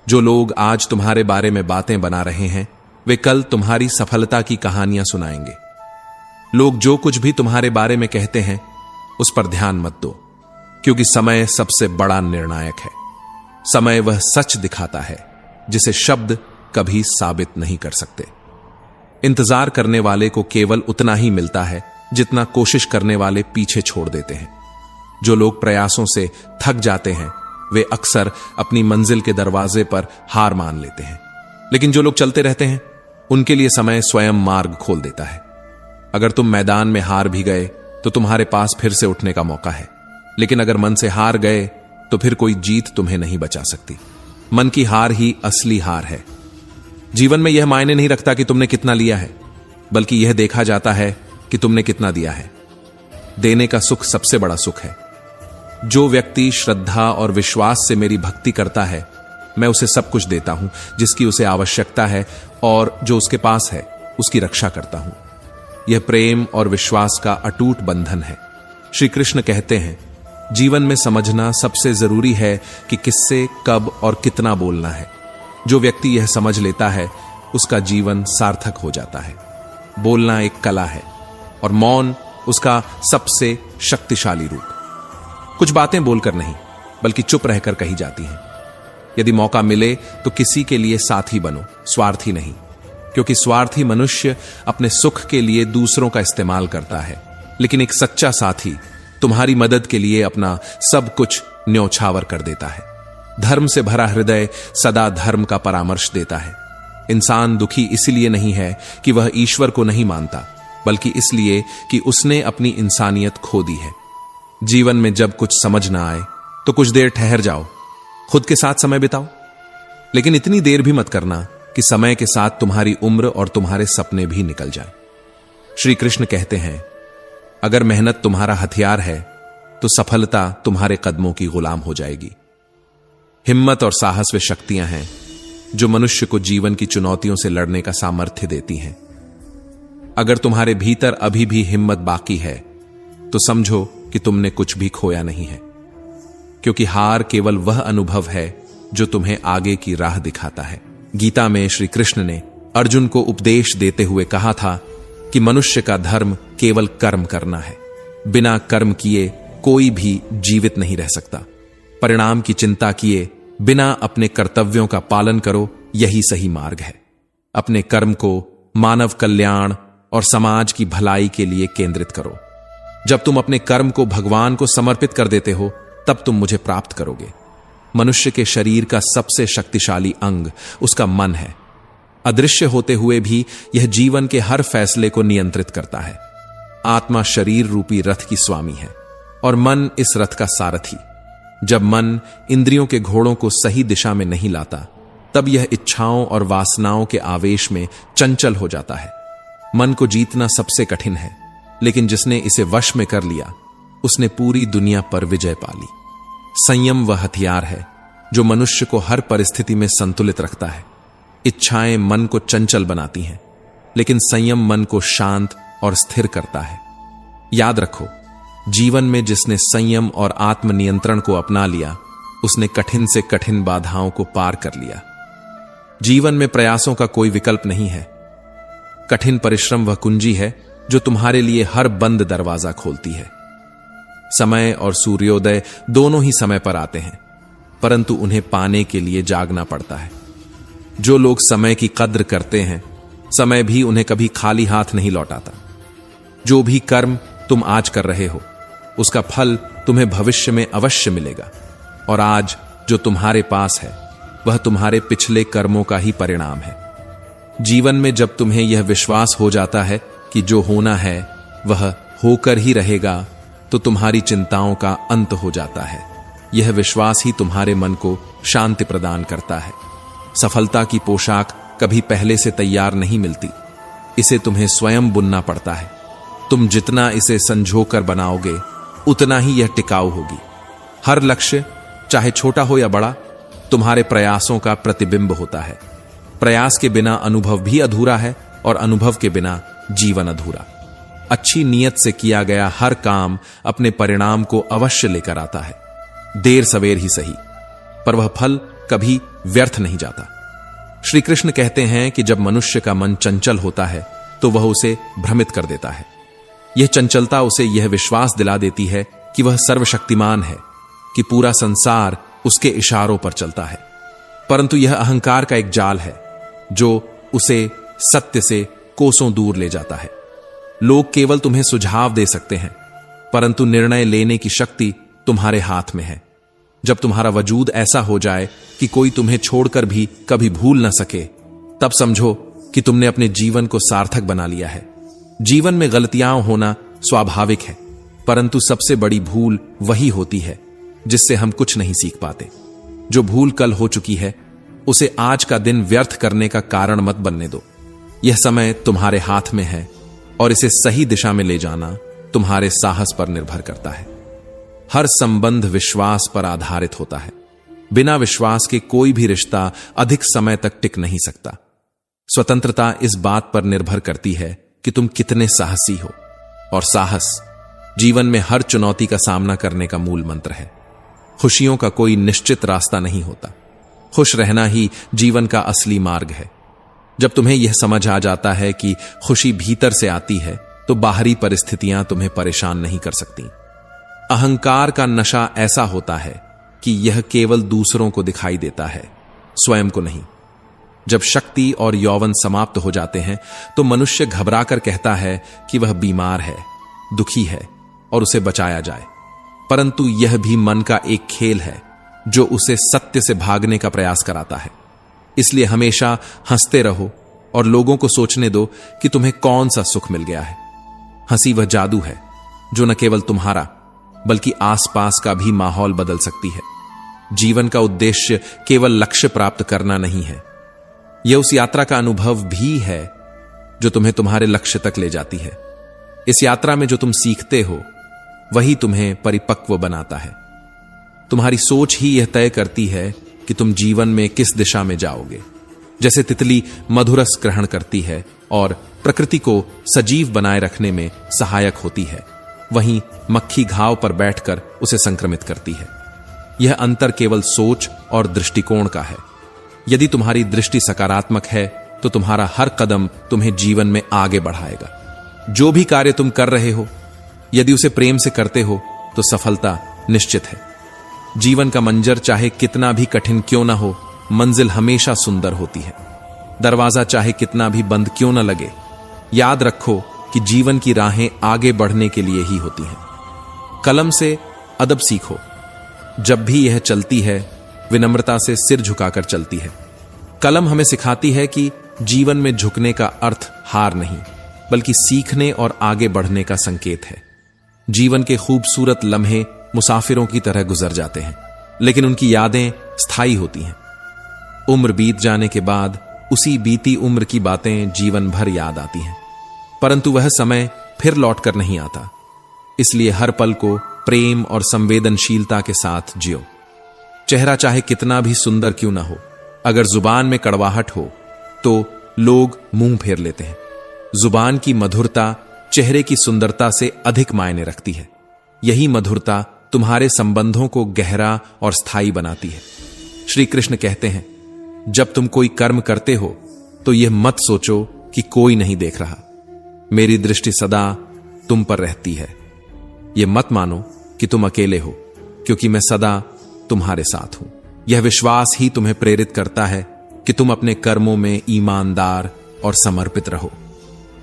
जो लोग आज तुम्हारे बारे में बातें बना रहे हैं वे कल तुम्हारी सफलता की कहानियां सुनाएंगे। लोग जो कुछ भी तुम्हारे बारे में कहते हैं उस पर ध्यान मत दो, क्योंकि समय सबसे बड़ा निर्णायक है। समय वह सच दिखाता है जिसे शब्द कभी साबित नहीं कर सकते। इंतजार करने वाले को केवल उतना ही मिलता है जितना कोशिश करने वाले पीछे छोड़ देते हैं। जो लोग प्रयासों से थक जाते हैं वे अक्सर अपनी मंजिल के दरवाजे पर हार मान लेते हैं, लेकिन जो लोग चलते रहते हैं उनके लिए समय स्वयं मार्ग खोल देता है। अगर तुम मैदान में हार भी गए तो तुम्हारे पास फिर से उठने का मौका है, लेकिन अगर मन से हार गए तो फिर कोई जीत तुम्हें नहीं बचा सकती। मन की हार ही असली हार है। जीवन में यह मायने नहीं रखता कि तुमने कितना लिया है, बल्कि यह देखा जाता है कि तुमने कितना दिया है। देने का सुख सबसे बड़ा सुख है। जो व्यक्ति श्रद्धा और विश्वास से मेरी भक्ति करता है मैं उसे सब कुछ देता हूं जिसकी उसे आवश्यकता है, और जो उसके पास है उसकी रक्षा करता हूं। यह प्रेम और विश्वास का अटूट बंधन है। श्री कृष्ण कहते हैं, जीवन में समझना सबसे जरूरी है कि किससे कब और कितना बोलना है। जो व्यक्ति यह समझ लेता है उसका जीवन सार्थक हो जाता है। बोलना एक कला है और मौन उसका सबसे शक्तिशाली रूप। कुछ बातें बोलकर नहीं बल्कि चुप रहकर कही जाती हैं। यदि मौका मिले तो किसी के लिए साथी बनो, स्वार्थी नहीं, क्योंकि स्वार्थी मनुष्य अपने सुख के लिए दूसरों का इस्तेमाल करता है, लेकिन एक सच्चा साथी तुम्हारी मदद के लिए अपना सब कुछ न्यौछावर कर देता है। धर्म से भरा हृदय सदा धर्म का परामर्श देता है। इंसान दुखी इसलिए नहीं है कि वह ईश्वर को नहीं मानता, बल्कि इसलिए कि उसने अपनी इंसानियत खो दी है। जीवन में जब कुछ समझ ना आए तो कुछ देर ठहर जाओ, खुद के साथ समय बिताओ, लेकिन इतनी देर भी मत करना कि समय के साथ तुम्हारी उम्र और तुम्हारे सपने भी निकल जाएं। श्री कृष्ण कहते हैं, अगर मेहनत तुम्हारा हथियार है तो सफलता तुम्हारे कदमों की गुलाम हो जाएगी। हिम्मत और साहस वे शक्तियां हैं जो मनुष्य को जीवन की चुनौतियों से लड़ने का सामर्थ्य देती हैं। अगर तुम्हारे भीतर अभी भी हिम्मत बाकी है तो समझो कि तुमने कुछ भी खोया नहीं है, क्योंकि हार केवल वह अनुभव है जो तुम्हें आगे की राह दिखाता है। गीता में श्री कृष्ण ने अर्जुन को उपदेश देते हुए कहा था कि मनुष्य का धर्म केवल कर्म करना है। बिना कर्म किए कोई भी जीवित नहीं रह सकता। परिणाम की चिंता किए बिना अपने कर्तव्यों का पालन करो, यही सही मार्ग है। अपने कर्म को मानव कल्याण और समाज की भलाई के लिए केंद्रित करो। जब तुम अपने कर्म को भगवान को समर्पित कर देते हो तब तुम मुझे प्राप्त करोगे। मनुष्य के शरीर का सबसे शक्तिशाली अंग उसका मन है। अदृश्य होते हुए भी यह जीवन के हर फैसले को नियंत्रित करता है। आत्मा शरीर रूपी रथ की स्वामी है और मन इस रथ का सारथी। जब मन इंद्रियों के घोड़ों को सही दिशा में नहीं लाता, तब यह इच्छाओं और वासनाओं के आवेश में चंचल हो जाता है। मन को जीतना सबसे कठिन है, लेकिन जिसने इसे वश में कर लिया, उसने पूरी दुनिया पर विजय पा ली। संयम वह हथियार है जो मनुष्य को हर परिस्थिति में संतुलित रखता है। इच्छाएं मन को चंचल बनाती हैं, लेकिन संयम मन को शांत और स्थिर करता है। याद रखो, जीवन में जिसने संयम और आत्मनियंत्रण को अपना लिया, उसने कठिन से कठिन बाधाओं को पार कर लिया। जीवन में प्रयासों का कोई विकल्प नहीं है। कठिन परिश्रम वह कुंजी है जो तुम्हारे लिए हर बंद दरवाजा खोलती है। समय और सूर्योदय दोनों ही समय पर आते हैं, परंतु उन्हें पाने के लिए जागना पड़ता है। जो लोग समय की कद्र करते हैं, समय भी उन्हें कभी खाली हाथ नहीं लौटाता। जो भी कर्म तुम आज कर रहे हो, उसका फल तुम्हें भविष्य में अवश्य मिलेगा, और आज जो तुम्हारे पास है वह तुम्हारे पिछले कर्मों का ही परिणाम है। जीवन में जब तुम्हें यह विश्वास हो जाता है कि जो होना है वह होकर ही रहेगा, तो तुम्हारी चिंताओं का अंत हो जाता है। यह विश्वास ही तुम्हारे मन को शांति प्रदान करता है। सफलता की पोशाक कभी पहले से तैयार नहीं मिलती, इसे तुम्हें स्वयं बुनना पड़ता है। तुम जितना इसे संजोकर बनाओगे, उतना ही यह टिकाऊ होगी। हर लक्ष्य, चाहे छोटा हो या बड़ा, तुम्हारे प्रयासों का प्रतिबिंब होता है। प्रयास के बिना अनुभव भी अधूरा है, और अनुभव के बिना जीवन अधूरा। अच्छी नीयत से किया गया हर काम अपने परिणाम को अवश्य लेकर आता है। देर सवेर ही सही, पर वह फल कभी व्यर्थ नहीं जाता। श्री कृष्ण कहते हैं कि जब मनुष्य का मन चंचल होता है, तो वह उसे भ्रमित कर देता है। यह चंचलता उसे यह विश्वास दिला देती है कि वह सर्वशक्तिमान है, कि पूरा संसार उसके इशारों पर चलता है। परंतु यह अहंकार का एक जाल है जो उसे सत्य से कोसों दूर ले जाता है। लोग केवल तुम्हें सुझाव दे सकते हैं, परंतु निर्णय लेने की शक्ति तुम्हारे हाथ में है। जब तुम्हारा वजूद ऐसा हो जाए कि कोई तुम्हें छोड़कर भी कभी भूल न सके, तब समझो कि तुमने अपने जीवन को सार्थक बना लिया है। जीवन में गलतियां होना स्वाभाविक है, परंतु सबसे बड़ी भूल वही होती है जिससे हम कुछ नहीं सीख पाते। जो भूल कल हो चुकी है, उसे आज का दिन व्यर्थ करने का कारण मत बनने दो। यह समय तुम्हारे हाथ में है, और इसे सही दिशा में ले जाना तुम्हारे साहस पर निर्भर करता है। हर संबंध विश्वास पर आधारित होता है। बिना विश्वास के कोई भी रिश्ता अधिक समय तक टिक नहीं सकता। स्वतंत्रता इस बात पर निर्भर करती है कि तुम कितने साहसी हो, और साहस जीवन में हर चुनौती का सामना करने का मूल मंत्र है। खुशियों का कोई निश्चित रास्ता नहीं होता। खुश रहना ही जीवन का असली मार्ग है। जब तुम्हें यह समझ आ जाता है कि खुशी भीतर से आती है, तो बाहरी परिस्थितियां तुम्हें परेशान नहीं कर सकती। अहंकार का नशा ऐसा होता है कि यह केवल दूसरों को दिखाई देता है, स्वयं को नहीं। जब शक्ति और यौवन समाप्त हो जाते हैं, तो मनुष्य घबराकर कहता है कि वह बीमार है, दुखी है, और उसे बचाया जाए। परंतु यह भी मन का एक खेल है जो उसे सत्य से भागने का प्रयास कराता है। इसलिए हमेशा हंसते रहो और लोगों को सोचने दो कि तुम्हें कौन सा सुख मिल गया है। हंसी वह जादू है जो न केवल तुम्हारा बल्कि आसपास का भी माहौल बदल सकती है। जीवन का उद्देश्य केवल लक्ष्य प्राप्त करना नहीं है, यह उस यात्रा का अनुभव भी है जो तुम्हें तुम्हारे लक्ष्य तक ले जाती है। इस यात्रा में जो तुम सीखते हो, वही तुम्हें परिपक्व बनाता है। तुम्हारी सोच ही यह तय करती है कि तुम जीवन में किस दिशा में जाओगे। जैसे तितली मधुरस ग्रहण करती है और प्रकृति को सजीव बनाए रखने में सहायक होती है, वहीं मक्खी घाव पर बैठकर उसे संक्रमित करती है। यह अंतर केवल सोच और दृष्टिकोण का है। यदि तुम्हारी दृष्टि सकारात्मक है, तो तुम्हारा हर कदम तुम्हें जीवन में आगे बढ़ाएगा। जो भी कार्य तुम कर रहे हो, यदि उसे प्रेम से करते हो, तो सफलता निश्चित है। जीवन का मंजर चाहे कितना भी कठिन क्यों ना हो, मंजिल हमेशा सुंदर होती है। दरवाजा चाहे कितना भी बंद क्यों ना लगे, याद रखो कि जीवन की राहें आगे बढ़ने के लिए ही होती हैं। कलम से अदब सीखो। जब भी यह चलती है, विनम्रता से सिर झुकाकर चलती है। कलम हमें सिखाती है कि जीवन में झुकने का अर्थ हार नहीं, बल्कि सीखने और आगे बढ़ने का संकेत है। जीवन के खूबसूरत लम्हे मुसाफिरों की तरह गुजर जाते हैं, लेकिन उनकी यादें स्थायी होती हैं। उम्र बीत जाने के बाद उसी बीती उम्र की बातें जीवन भर याद आती हैं, परंतु वह समय फिर लौटकर नहीं आता। इसलिए हर पल को प्रेम और संवेदनशीलता के साथ जियो। चेहरा चाहे कितना भी सुंदर क्यों ना हो, अगर जुबान में कड़वाहट हो तो लोग मुंह फेर लेते हैं। जुबान की मधुरता चेहरे की सुंदरता से अधिक मायने रखती है। यही मधुरता तुम्हारे संबंधों को गहरा और स्थायी बनाती है। श्री कृष्ण कहते हैं, जब तुम कोई कर्म करते हो तो यह मत सोचो कि कोई नहीं देख रहा। मेरी दृष्टि सदा तुम पर रहती है। यह मत मानो कि तुम अकेले हो, क्योंकि मैं सदा तुम्हारे साथ हूं। यह विश्वास ही तुम्हें प्रेरित करता है कि तुम अपने कर्मों में ईमानदार और समर्पित रहो।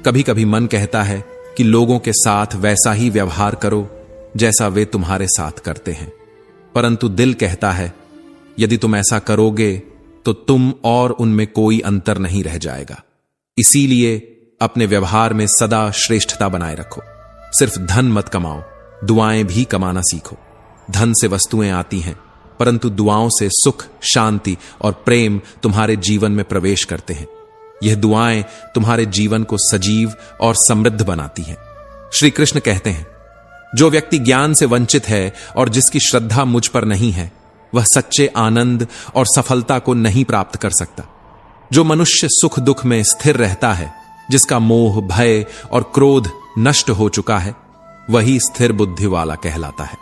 कभी कभी मन कहता है कि लोगों के साथ वैसा ही व्यवहार करो जैसा वे तुम्हारे साथ करते हैं, परंतु दिल कहता है यदि तुम ऐसा करोगे तो तुम और उनमें कोई अंतर नहीं रह जाएगा। इसीलिए अपने व्यवहार में सदा श्रेष्ठता बनाए रखो। सिर्फ धन मत कमाओ, दुआएं भी कमाना सीखो। धन से वस्तुएं आती हैं, परंतु दुआओं से सुख, शांति और प्रेम तुम्हारे जीवन में प्रवेश करते हैं। यह दुआएं तुम्हारे जीवन को सजीव और समृद्ध बनाती हैं। श्री कृष्ण कहते हैं, जो व्यक्ति ज्ञान से वंचित है और जिसकी श्रद्धा मुझ पर नहीं है, वह सच्चे आनंद और सफलता को नहीं प्राप्त कर सकता। जो मनुष्य सुख दुख में स्थिर रहता है, जिसका मोह, भय और क्रोध नष्ट हो चुका है, वही स्थिर बुद्धि वाला कहलाता है।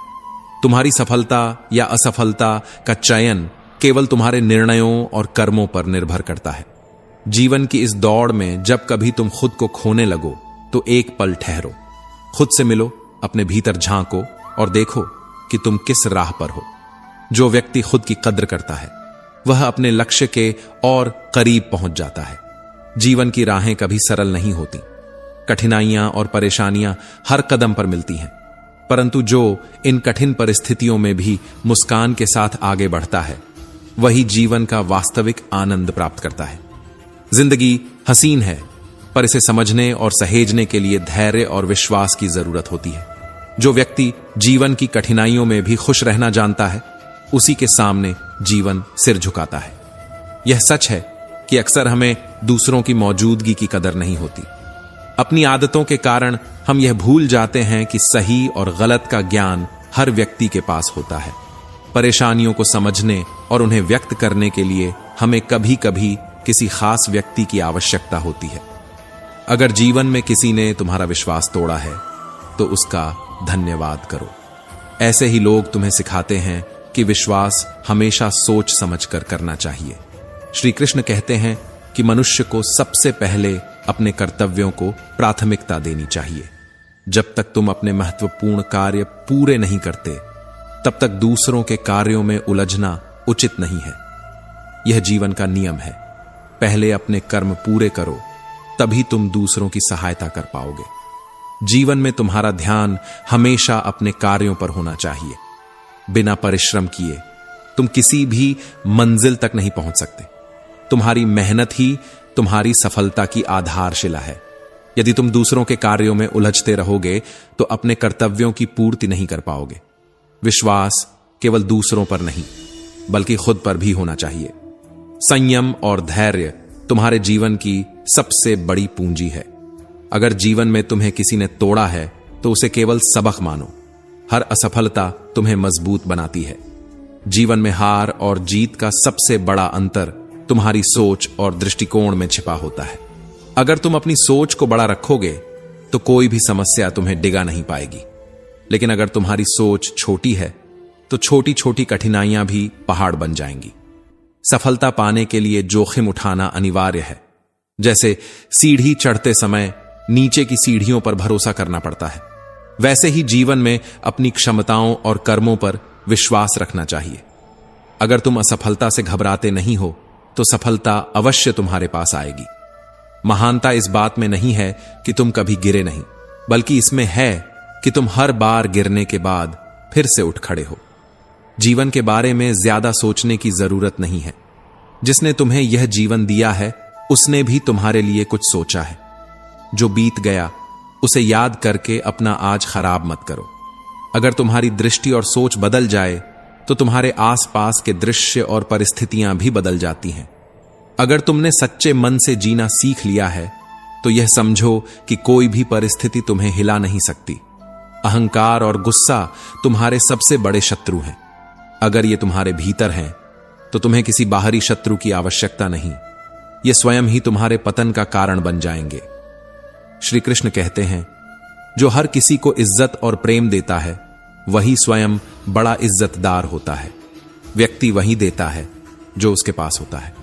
तुम्हारी सफलता या असफलता का चयन केवल तुम्हारे निर्णयों और कर्मों पर निर्भर करता है। जीवन की इस दौड़ में जब कभी तुम खुद को खोने लगो तो एक पल ठहरो, खुद से मिलो, अपने भीतर झांको और देखो कि तुम किस राह पर हो। जो व्यक्ति खुद की कद्र करता है, वह अपने लक्ष्य के और करीब पहुंच जाता है। जीवन की राहें कभी सरल नहीं होती। कठिनाइयां और परेशानियां हर कदम पर मिलती हैं, परंतु जो इन कठिन परिस्थितियों में भी मुस्कान के साथ आगे बढ़ता है, वही जीवन का वास्तविक आनंद प्राप्त करता है। जिंदगी हसीन है, पर इसे समझने और सहेजने के लिए धैर्य और विश्वास की जरूरत होती है। जो व्यक्ति जीवन की कठिनाइयों में भी खुश रहना जानता है, उसी के सामने जीवन सिर झुकाता है। यह सच है कि अक्सर हमें दूसरों की मौजूदगी की कदर नहीं होती। अपनी आदतों के कारण हम यह भूल जाते हैं कि सही और गलत का ज्ञान हर व्यक्ति के पास होता है। परेशानियों को समझने और उन्हें व्यक्त करने के लिए हमें कभी कभी किसी खास व्यक्ति की आवश्यकता होती है। अगर जीवन में किसी ने तुम्हारा विश्वास तोड़ा है तो उसका धन्यवाद करो। ऐसे ही लोग तुम्हें सिखाते हैं कि विश्वास हमेशा सोच समझकर करना चाहिए। श्री कृष्ण कहते हैं कि मनुष्य को सबसे पहले अपने कर्तव्यों को प्राथमिकता देनी चाहिए। जब तक तुम अपने महत्वपूर्ण कार्य पूरे नहीं करते, तब तक दूसरों के कार्यों में उलझना उचित नहीं है। यह जीवन का नियम है। पहले अपने कर्म पूरे करो, तभी तुम दूसरों की सहायता कर पाओगे। जीवन में तुम्हारा ध्यान हमेशा अपने कार्यों पर होना चाहिए। बिना परिश्रम किए तुम किसी भी मंजिल तक नहीं पहुंच सकते। तुम्हारी मेहनत ही तुम्हारी सफलता की आधारशिला है। यदि तुम दूसरों के कार्यों में उलझते रहोगे तो अपने कर्तव्यों की पूर्ति नहीं कर पाओगे। विश्वास केवल दूसरों पर नहीं, बल्कि खुद पर भी होना चाहिए। संयम और धैर्य तुम्हारे जीवन की सबसे बड़ी पूंजी है। अगर जीवन में तुम्हें किसी ने तोड़ा है तो उसे केवल सबक मानो। हर असफलता तुम्हें मजबूत बनाती है। जीवन में हार और जीत का सबसे बड़ा अंतर तुम्हारी सोच और दृष्टिकोण में छिपा होता है। अगर तुम अपनी सोच को बड़ा रखोगे तो कोई भी समस्या तुम्हें डिगा नहीं पाएगी, लेकिन अगर तुम्हारी सोच छोटी है तो छोटी छोटी कठिनाइयां भी पहाड़ बन जाएंगी। सफलता पाने के लिए जोखिम उठाना अनिवार्य है। जैसे सीढ़ी चढ़ते समय नीचे की सीढ़ियों पर भरोसा करना पड़ता है, वैसे ही जीवन में अपनी क्षमताओं और कर्मों पर विश्वास रखना चाहिए। अगर तुम असफलता से घबराते नहीं हो तो सफलता अवश्य तुम्हारे पास आएगी। महानता इस बात में नहीं है कि तुम कभी गिरे नहीं, बल्कि इसमें है कि तुम हर बार गिरने के बाद फिर से उठ खड़े हो। जीवन के बारे में ज्यादा सोचने की जरूरत नहीं है। जिसने तुम्हें यह जीवन दिया है उसने भी तुम्हारे लिए कुछ सोचा है। जो बीत गया उसे याद करके अपना आज खराब मत करो। अगर तुम्हारी दृष्टि और सोच बदल जाए तो तुम्हारे आसपास के दृश्य और परिस्थितियां भी बदल जाती हैं। अगर तुमने सच्चे मन से जीना सीख लिया है तो यह समझो कि कोई भी परिस्थिति तुम्हें हिला नहीं सकती। अहंकार और गुस्सा तुम्हारे सबसे बड़े शत्रु हैं। अगर ये तुम्हारे भीतर हैं तो तुम्हें किसी बाहरी शत्रु की आवश्यकता नहीं। ये स्वयं ही तुम्हारे पतन का कारण बन जाएंगे। श्री कृष्ण कहते हैं, जो हर किसी को इज्जत और प्रेम देता है वही स्वयं बड़ा इज्जतदार होता है। व्यक्ति वही देता है जो उसके पास होता है।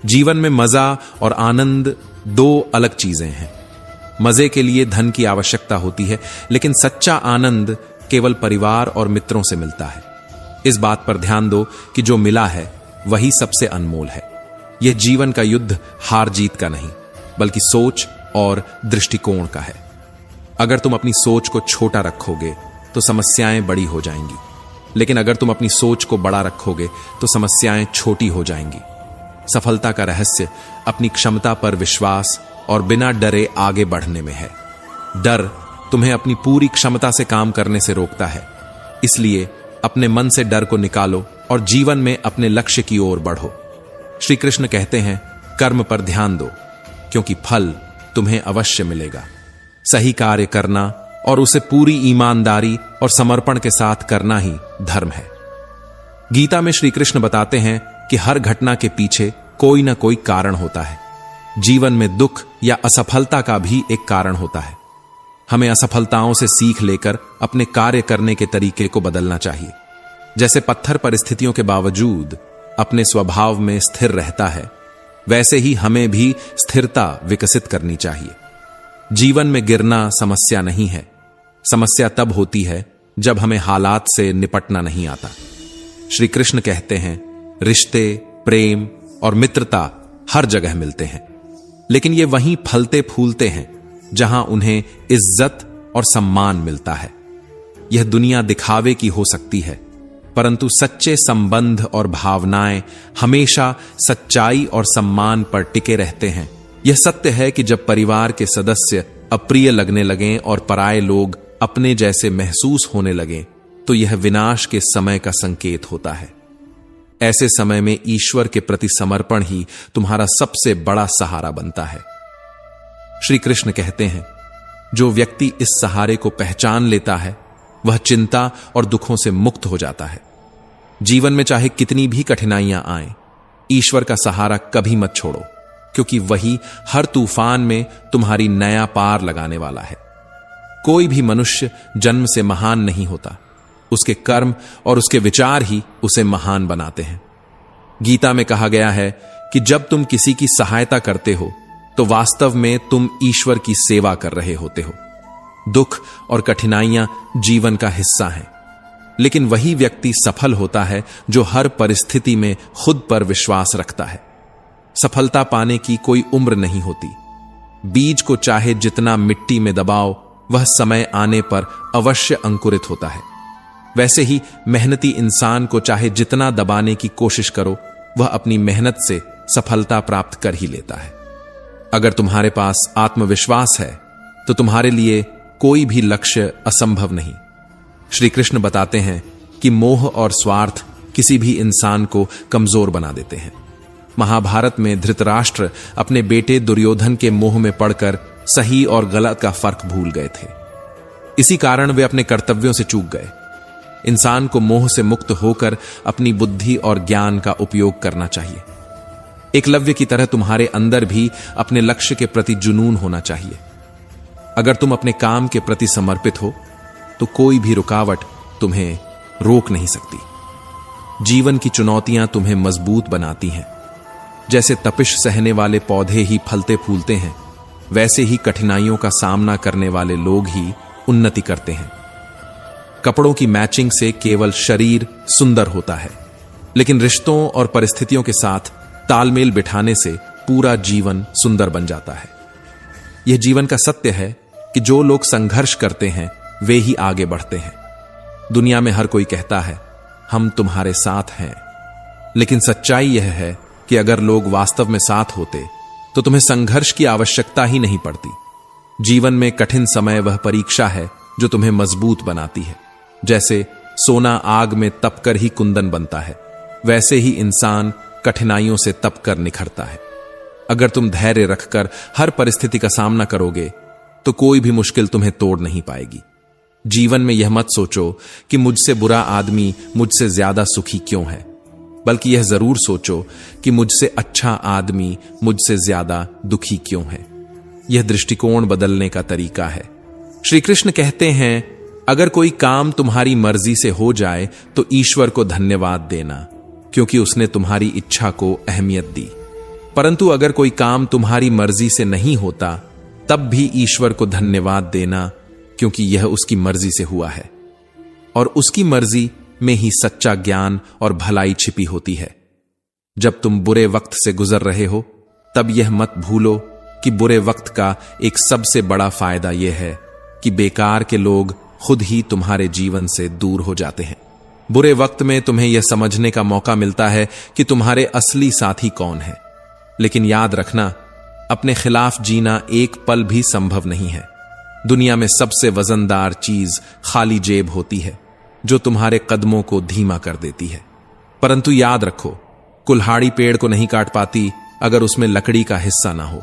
जीवन में मजा और आनंद दो अलग चीजें हैं। मजे के लिए धन की आवश्यकता होती है, लेकिन सच्चा आनंद केवल परिवार और मित्रों से मिलता है। इस बात पर ध्यान दो कि जो मिला है वही सबसे अनमोल है। यह जीवन का युद्ध हार जीत का नहीं, बल्कि सोच और दृष्टिकोण का है। अगर तुम अपनी सोच को छोटा रखोगे तो समस्याएं बड़ी हो जाएंगी, लेकिन अगर तुम अपनी सोच को बड़ा रखोगे तो समस्याएं छोटी हो जाएंगी। सफलता का रहस्य अपनी क्षमता पर विश्वास और बिना डरे आगे बढ़ने में है। डर तुम्हें अपनी पूरी क्षमता से काम करने से रोकता है। इसलिए अपने मन से डर को निकालो और जीवन में अपने लक्ष्य की ओर बढ़ो। श्री कृष्ण कहते हैं, कर्म पर ध्यान दो क्योंकि फल तुम्हें अवश्य मिलेगा। सही कार्य करना और उसे पूरी ईमानदारी और समर्पण के साथ करना ही धर्म है। गीता में श्री कृष्ण बताते हैं कि हर घटना के पीछे कोई ना कोई कारण होता है। जीवन में दुख या असफलता का भी एक कारण होता है। हमें असफलताओं से सीख लेकर अपने कार्य करने के तरीके को बदलना चाहिए। जैसे पत्थर परिस्थितियों के बावजूद अपने स्वभाव में स्थिर रहता है, वैसे ही हमें भी स्थिरता विकसित करनी चाहिए। जीवन में गिरना समस्या नहीं है। समस्या तब होती है जब हमें हालात से निपटना नहीं आता। श्री कृष्ण कहते हैं, रिश्ते, प्रेम और मित्रता हर जगह मिलते हैं, लेकिन ये वहीं फलते फूलते हैं जहां उन्हें इज्जत और सम्मान मिलता है। यह दुनिया दिखावे की हो सकती है, परंतु सच्चे संबंध और भावनाएं हमेशा सच्चाई और सम्मान पर टिके रहते हैं। यह सत्य है कि जब परिवार के सदस्य अप्रिय लगने लगें और पराये लोग अपने जैसे महसूस होने लगें, तो यह विनाश के समय का संकेत होता है। ऐसे समय में ईश्वर के प्रति समर्पण ही तुम्हारा सबसे बड़ा सहारा बनता है। श्री कृष्ण कहते हैं, जो व्यक्ति इस सहारे को पहचान लेता है वह चिंता और दुखों से मुक्त हो जाता है। जीवन में चाहे कितनी भी कठिनाइयां आएं, ईश्वर का सहारा कभी मत छोड़ो, क्योंकि वही हर तूफान में तुम्हारी नया पार लगाने वाला है। कोई भी मनुष्य जन्म से महान नहीं होता, उसके कर्म और उसके विचार ही उसे महान बनाते हैं। गीता में कहा गया है कि जब तुम किसी की सहायता करते हो तो वास्तव में तुम ईश्वर की सेवा कर रहे होते हो। दुख और कठिनाइयां जीवन का हिस्सा हैं, लेकिन वही व्यक्ति सफल होता है जो हर परिस्थिति में खुद पर विश्वास रखता है। सफलता पाने की कोई उम्र नहीं होती। बीज को चाहे जितना मिट्टी में दबाओ, वह समय आने पर अवश्य अंकुरित होता है। वैसे ही मेहनती इंसान को चाहे जितना दबाने की कोशिश करो, वह अपनी मेहनत से सफलता प्राप्त कर ही लेता है। अगर तुम्हारे पास आत्मविश्वास है तो तुम्हारे लिए कोई भी लक्ष्य असंभव नहीं। श्री कृष्ण बताते हैं कि मोह और स्वार्थ किसी भी इंसान को कमजोर बना देते हैं। महाभारत में धृतराष्ट्र अपने बेटे दुर्योधन के मोह में पड़कर सही और गलत का फर्क भूल गए थे। इसी कारण वे अपने कर्तव्यों से चूक गए। इंसान को मोह से मुक्त होकर अपनी बुद्धि और ज्ञान का उपयोग करना चाहिए। एकलव्य की तरह तुम्हारे अंदर भी अपने लक्ष्य के प्रति जुनून होना चाहिए। अगर तुम अपने काम के प्रति समर्पित हो तो कोई भी रुकावट तुम्हें रोक नहीं सकती। जीवन की चुनौतियां तुम्हें मजबूत बनाती हैं। जैसे तपिश सहने वाले पौधे ही फलते फूलते हैं, वैसे ही कठिनाइयों का सामना करने वाले लोग ही उन्नति करते हैं। कपड़ों की मैचिंग से केवल शरीर सुंदर होता है, लेकिन रिश्तों और परिस्थितियों के साथ तालमेल बिठाने से पूरा जीवन सुंदर बन जाता है। यह जीवन का सत्य है कि जो लोग संघर्ष करते हैं वे ही आगे बढ़ते हैं। दुनिया में हर कोई कहता है, हम तुम्हारे साथ हैं। लेकिन सच्चाई यह है कि अगर लोग वास्तव में साथ होते तो तुम्हें संघर्ष की आवश्यकता ही नहीं पड़ती। जीवन में कठिन समय वह परीक्षा है जो तुम्हें मजबूत बनाती है। जैसे सोना आग में तपकर ही कुंदन बनता है, वैसे ही इंसान कठिनाइयों से तपकर निखरता है। अगर तुम धैर्य रखकर हर परिस्थिति का सामना करोगे तो कोई भी मुश्किल तुम्हें तोड़ नहीं पाएगी। जीवन में यह मत सोचो कि मुझसे बुरा आदमी मुझसे ज्यादा सुखी क्यों है, बल्कि यह जरूर सोचो कि मुझसे अच्छा आदमी मुझसे ज्यादा दुखी क्यों है। यह दृष्टिकोण बदलने का तरीका है। श्री कृष्ण कहते हैं, अगर कोई काम तुम्हारी मर्जी से हो जाए तो ईश्वर को धन्यवाद देना, क्योंकि उसने तुम्हारी इच्छा को अहमियत दी। परंतु अगर कोई काम तुम्हारी मर्जी से नहीं होता तब भी ईश्वर को धन्यवाद देना, क्योंकि यह उसकी मर्जी से हुआ है। और उसकी मर्जी में ही सच्चा ज्ञान और भलाई छिपी होती है। जब तुम बुरे वक्त से गुजर रहे हो तब यह मत भूलो कि बुरे वक्त का एक सबसे बड़ा फायदा यह है कि बेकार के लोग खुद ही तुम्हारे जीवन से दूर हो जाते हैं। बुरे वक्त में तुम्हें यह समझने का मौका मिलता है कि तुम्हारे असली साथी कौन है। लेकिन याद रखना, अपने खिलाफ जीना एक पल भी संभव नहीं है। दुनिया में सबसे वजनदार चीज खाली जेब होती है, जो तुम्हारे कदमों को धीमा कर देती है। परंतु याद रखो, कुल्हाड़ी पेड़ को नहीं काट पाती अगर उसमें लकड़ी का हिस्सा ना हो।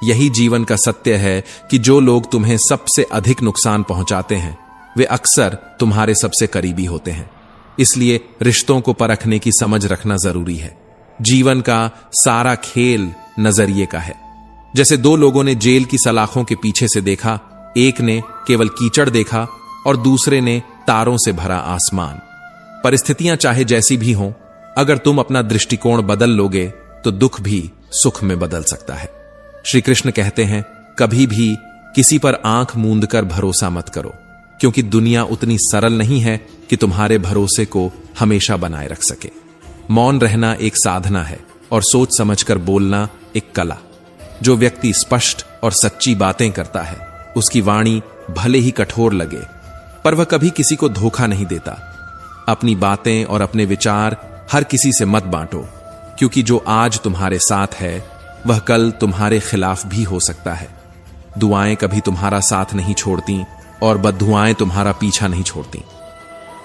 यही जीवन का सत्य है कि जो लोग तुम्हें सबसे अधिक नुकसान पहुंचाते हैं वे अक्सर तुम्हारे सबसे करीबी होते हैं। इसलिए रिश्तों को परखने की समझ रखना जरूरी है। जीवन का सारा खेल नजरिए का है। जैसे दो लोगों ने जेल की सलाखों के पीछे से देखा, एक ने केवल कीचड़ देखा और दूसरे ने तारों से भरा आसमान। परिस्थितियां चाहे जैसी भी हों, अगर तुम अपना दृष्टिकोण बदल लोगे तो दुख भी सुख में बदल सकता है। श्री कृष्ण कहते हैं, कभी भी किसी पर आंख मूंदकर भरोसा मत करो, क्योंकि दुनिया उतनी सरल नहीं है कि तुम्हारे भरोसे को हमेशा बनाए रख सके। मौन रहना एक साधना है और सोच समझकर बोलना एक कला। जो व्यक्ति स्पष्ट और सच्ची बातें करता है, उसकी वाणी भले ही कठोर लगे, पर वह कभी किसी को धोखा नहीं देता। अपनी बातें और अपने विचार हर किसी से मत बांटो, क्योंकि जो आज तुम्हारे साथ है वह कल तुम्हारे खिलाफ भी हो सकता है। दुआएं कभी तुम्हारा साथ नहीं छोड़ती और बद्दुआएं तुम्हारा पीछा नहीं छोड़ती।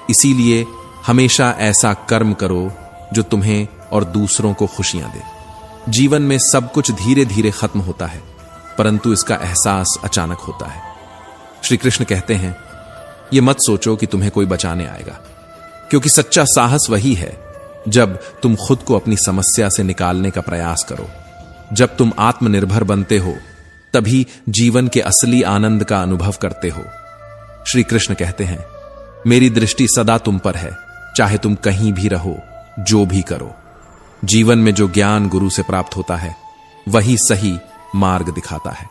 इसीलिए हमेशा ऐसा कर्म करो जो तुम्हें और दूसरों को खुशियां दे। जीवन में सब कुछ धीरे धीरे खत्म होता है, परंतु इसका एहसास अचानक होता है। श्री कृष्ण कहते हैं, यह मत सोचो कि तुम्हें कोई बचाने आएगा, क्योंकि सच्चा साहस वही है जब तुम खुद को अपनी समस्या से निकालने का प्रयास करो। जब तुम आत्मनिर्भर बनते हो तभी जीवन के असली आनंद का अनुभव करते हो। श्री कृष्ण कहते हैं, मेरी दृष्टि सदा तुम पर है, चाहे तुम कहीं भी रहो, जो भी करो। जीवन में जो ज्ञान गुरु से प्राप्त होता है वही सही मार्ग दिखाता है।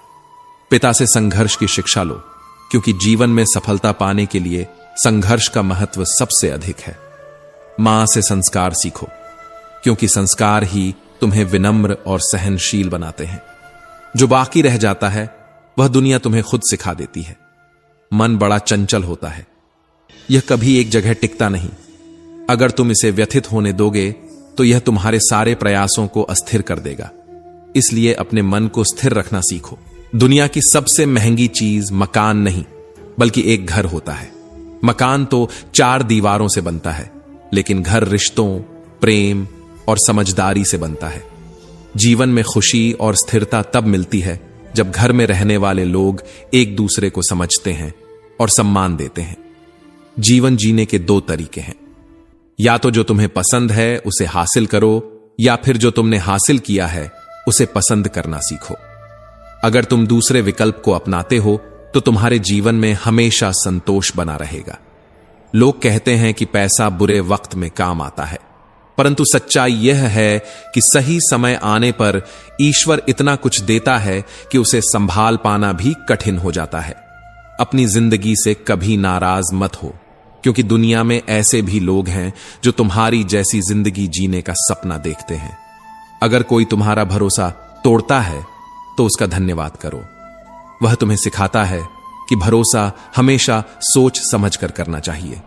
पिता से संघर्ष की शिक्षा लो, क्योंकि जीवन में सफलता पाने के लिए संघर्ष का महत्व सबसे अधिक है। मां से संस्कार सीखो, क्योंकि संस्कार ही तुम्हें विनम्र और सहनशील बनाते हैं। जो बाकी रह जाता है वह दुनिया तुम्हें खुद सिखा देती है। मन बड़ा चंचल होता है, यह कभी एक जगह टिकता नहीं। अगर तुम इसे व्यथित होने दोगे तो यह तुम्हारे सारे प्रयासों को अस्थिर कर देगा। इसलिए अपने मन को स्थिर रखना सीखो। दुनिया की सबसे महंगी चीज मकान नहीं, बल्कि एक घर होता है। मकान तो 4 दीवारों से बनता है, लेकिन घर रिश्तों, प्रेम और समझदारी से बनता है। जीवन में खुशी और स्थिरता तब मिलती है जब घर में रहने वाले लोग एक दूसरे को समझते हैं और सम्मान देते हैं। जीवन जीने के 2 तरीके हैं, या तो जो तुम्हें पसंद है उसे हासिल करो, या फिर जो तुमने हासिल किया है उसे पसंद करना सीखो। अगर तुम दूसरे विकल्प को अपनाते हो तो तुम्हारे जीवन में हमेशा संतोष बना रहेगा। लोग कहते हैं कि पैसा बुरे वक्त में काम आता है, परंतु सच्चाई यह है कि सही समय आने पर ईश्वर इतना कुछ देता है कि उसे संभाल पाना भी कठिन हो जाता है। अपनी जिंदगी से कभी नाराज मत हो, क्योंकि दुनिया में ऐसे भी लोग हैं जो तुम्हारी जैसी जिंदगी जीने का सपना देखते हैं। अगर कोई तुम्हारा भरोसा तोड़ता है तो उसका धन्यवाद करो। वह तुम्हें सिखाता है कि भरोसा हमेशा सोच समझकर करना चाहिए।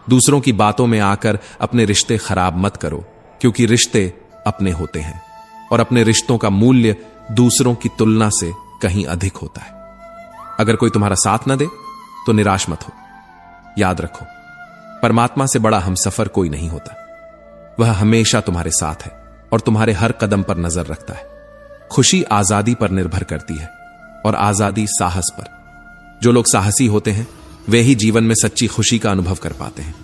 दूसरों की बातों में आकर अपने रिश्ते खराब मत करो, क्योंकि रिश्ते अपने होते हैं और अपने रिश्तों का मूल्य दूसरों की तुलना से कहीं अधिक होता है। अगर कोई तुम्हारा साथ न दे तो निराश मत हो। याद रखो, परमात्मा से बड़ा हमसफर कोई नहीं होता। वह हमेशा तुम्हारे साथ है और तुम्हारे हर कदम पर नजर रखता है। खुशी आजादी पर निर्भर करती है और आजादी साहस पर। जो लोग साहसी होते हैं वे ही जीवन में सच्ची खुशी का अनुभव कर पाते हैं।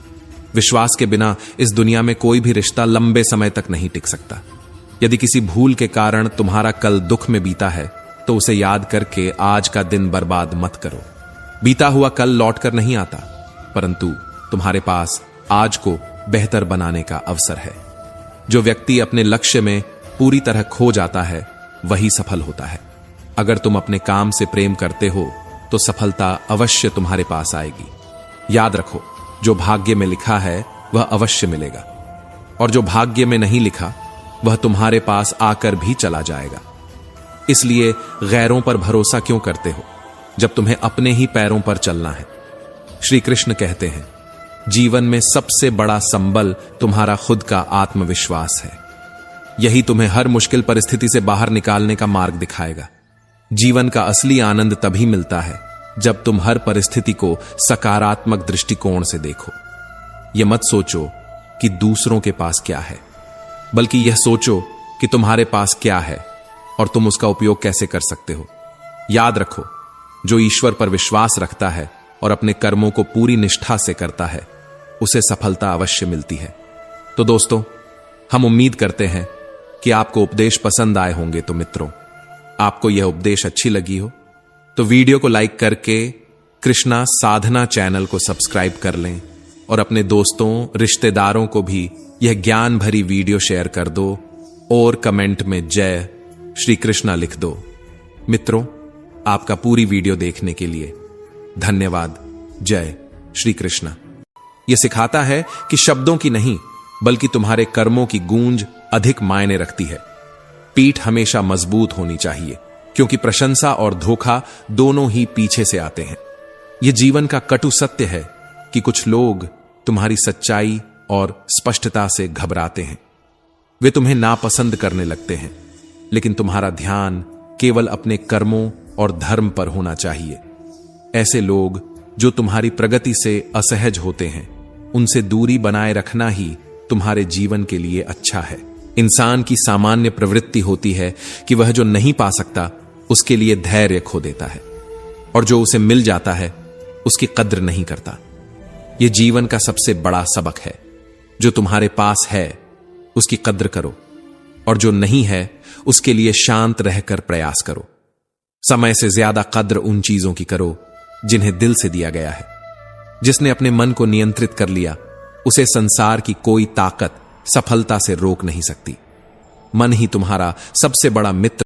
विश्वास के बिना इस दुनिया में कोई भी रिश्ता लंबे समय तक नहीं टिक सकता। यदि किसी भूल के कारण तुम्हारा कल दुख में बीता है तो उसे याद करके आज का दिन बर्बाद मत करो। बीता हुआ कल लौट कर नहीं आता, परंतु तुम्हारे पास आज को बेहतर बनाने का अवसर है। जो व्यक्ति अपने लक्ष्य में पूरी तरह खो जाता है वही सफल होता है। अगर तुम अपने काम से प्रेम करते हो तो सफलता अवश्य तुम्हारे पास आएगी। याद रखो, जो भाग्य में लिखा है वह अवश्य मिलेगा और जो भाग्य में नहीं लिखा वह तुम्हारे पास आकर भी चला जाएगा। इसलिए गैरों पर भरोसा क्यों करते हो जब तुम्हें अपने ही पैरों पर चलना है। श्री कृष्ण कहते हैं, जीवन में सबसे बड़ा संबल तुम्हारा खुद का आत्मविश्वास है। यही तुम्हें हर मुश्किल परिस्थिति से बाहर निकालने का मार्ग दिखाएगा। जीवन का असली आनंद तभी मिलता है जब तुम हर परिस्थिति को सकारात्मक दृष्टिकोण से देखो। यह मत सोचो कि दूसरों के पास क्या है, बल्कि यह सोचो कि तुम्हारे पास क्या है और तुम उसका उपयोग कैसे कर सकते हो। याद रखो, जो ईश्वर पर विश्वास रखता है और अपने कर्मों को पूरी निष्ठा से करता है उसे सफलता अवश्य मिलती है। तो दोस्तों, हम उम्मीद करते हैं कि आपको उपदेश पसंद आए होंगे। तो मित्रों, आपको यह उपदेश अच्छी लगी हो तो वीडियो को लाइक करके कृष्णा साधना चैनल को सब्सक्राइब कर लें और अपने दोस्तों रिश्तेदारों को भी यह ज्ञान भरी वीडियो शेयर कर दो और कमेंट में जय श्री कृष्णा लिख दो। मित्रों, आपका पूरी वीडियो देखने के लिए धन्यवाद। जय श्री कृष्णा। यह सिखाता है कि शब्दों की नहीं बल्कि तुम्हारे कर्मों की गूंज अधिक मायने रखती है। पीठ हमेशा मजबूत होनी चाहिए, क्योंकि प्रशंसा और धोखा दोनों ही पीछे से आते हैं। यह जीवन का कटु सत्य है कि कुछ लोग तुम्हारी सच्चाई और स्पष्टता से घबराते हैं। वे तुम्हें नापसंद करने लगते हैं, लेकिन तुम्हारा ध्यान केवल अपने कर्मों और धर्म पर होना चाहिए। ऐसे लोग जो तुम्हारी प्रगति से असहज होते हैं, उनसे दूरी बनाए रखना ही तुम्हारे जीवन के लिए अच्छा है। इंसान की सामान्य प्रवृत्ति होती है कि वह जो नहीं पा सकता उसके लिए धैर्य खो देता है, और जो उसे मिल जाता है उसकी कद्र नहीं करता। यह जीवन का सबसे बड़ा सबक है। जो तुम्हारे पास है उसकी कद्र करो, और जो नहीं है उसके लिए शांत रहकर प्रयास करो। समय से ज्यादा कद्र उन चीजों की करो जिन्हें दिल से दिया गया है। जिसने अपने मन को नियंत्रित कर लिया उसे संसार की कोई ताकत सफलता से रोक नहीं सकती। मन ही तुम्हारा सबसे बड़ा मित्र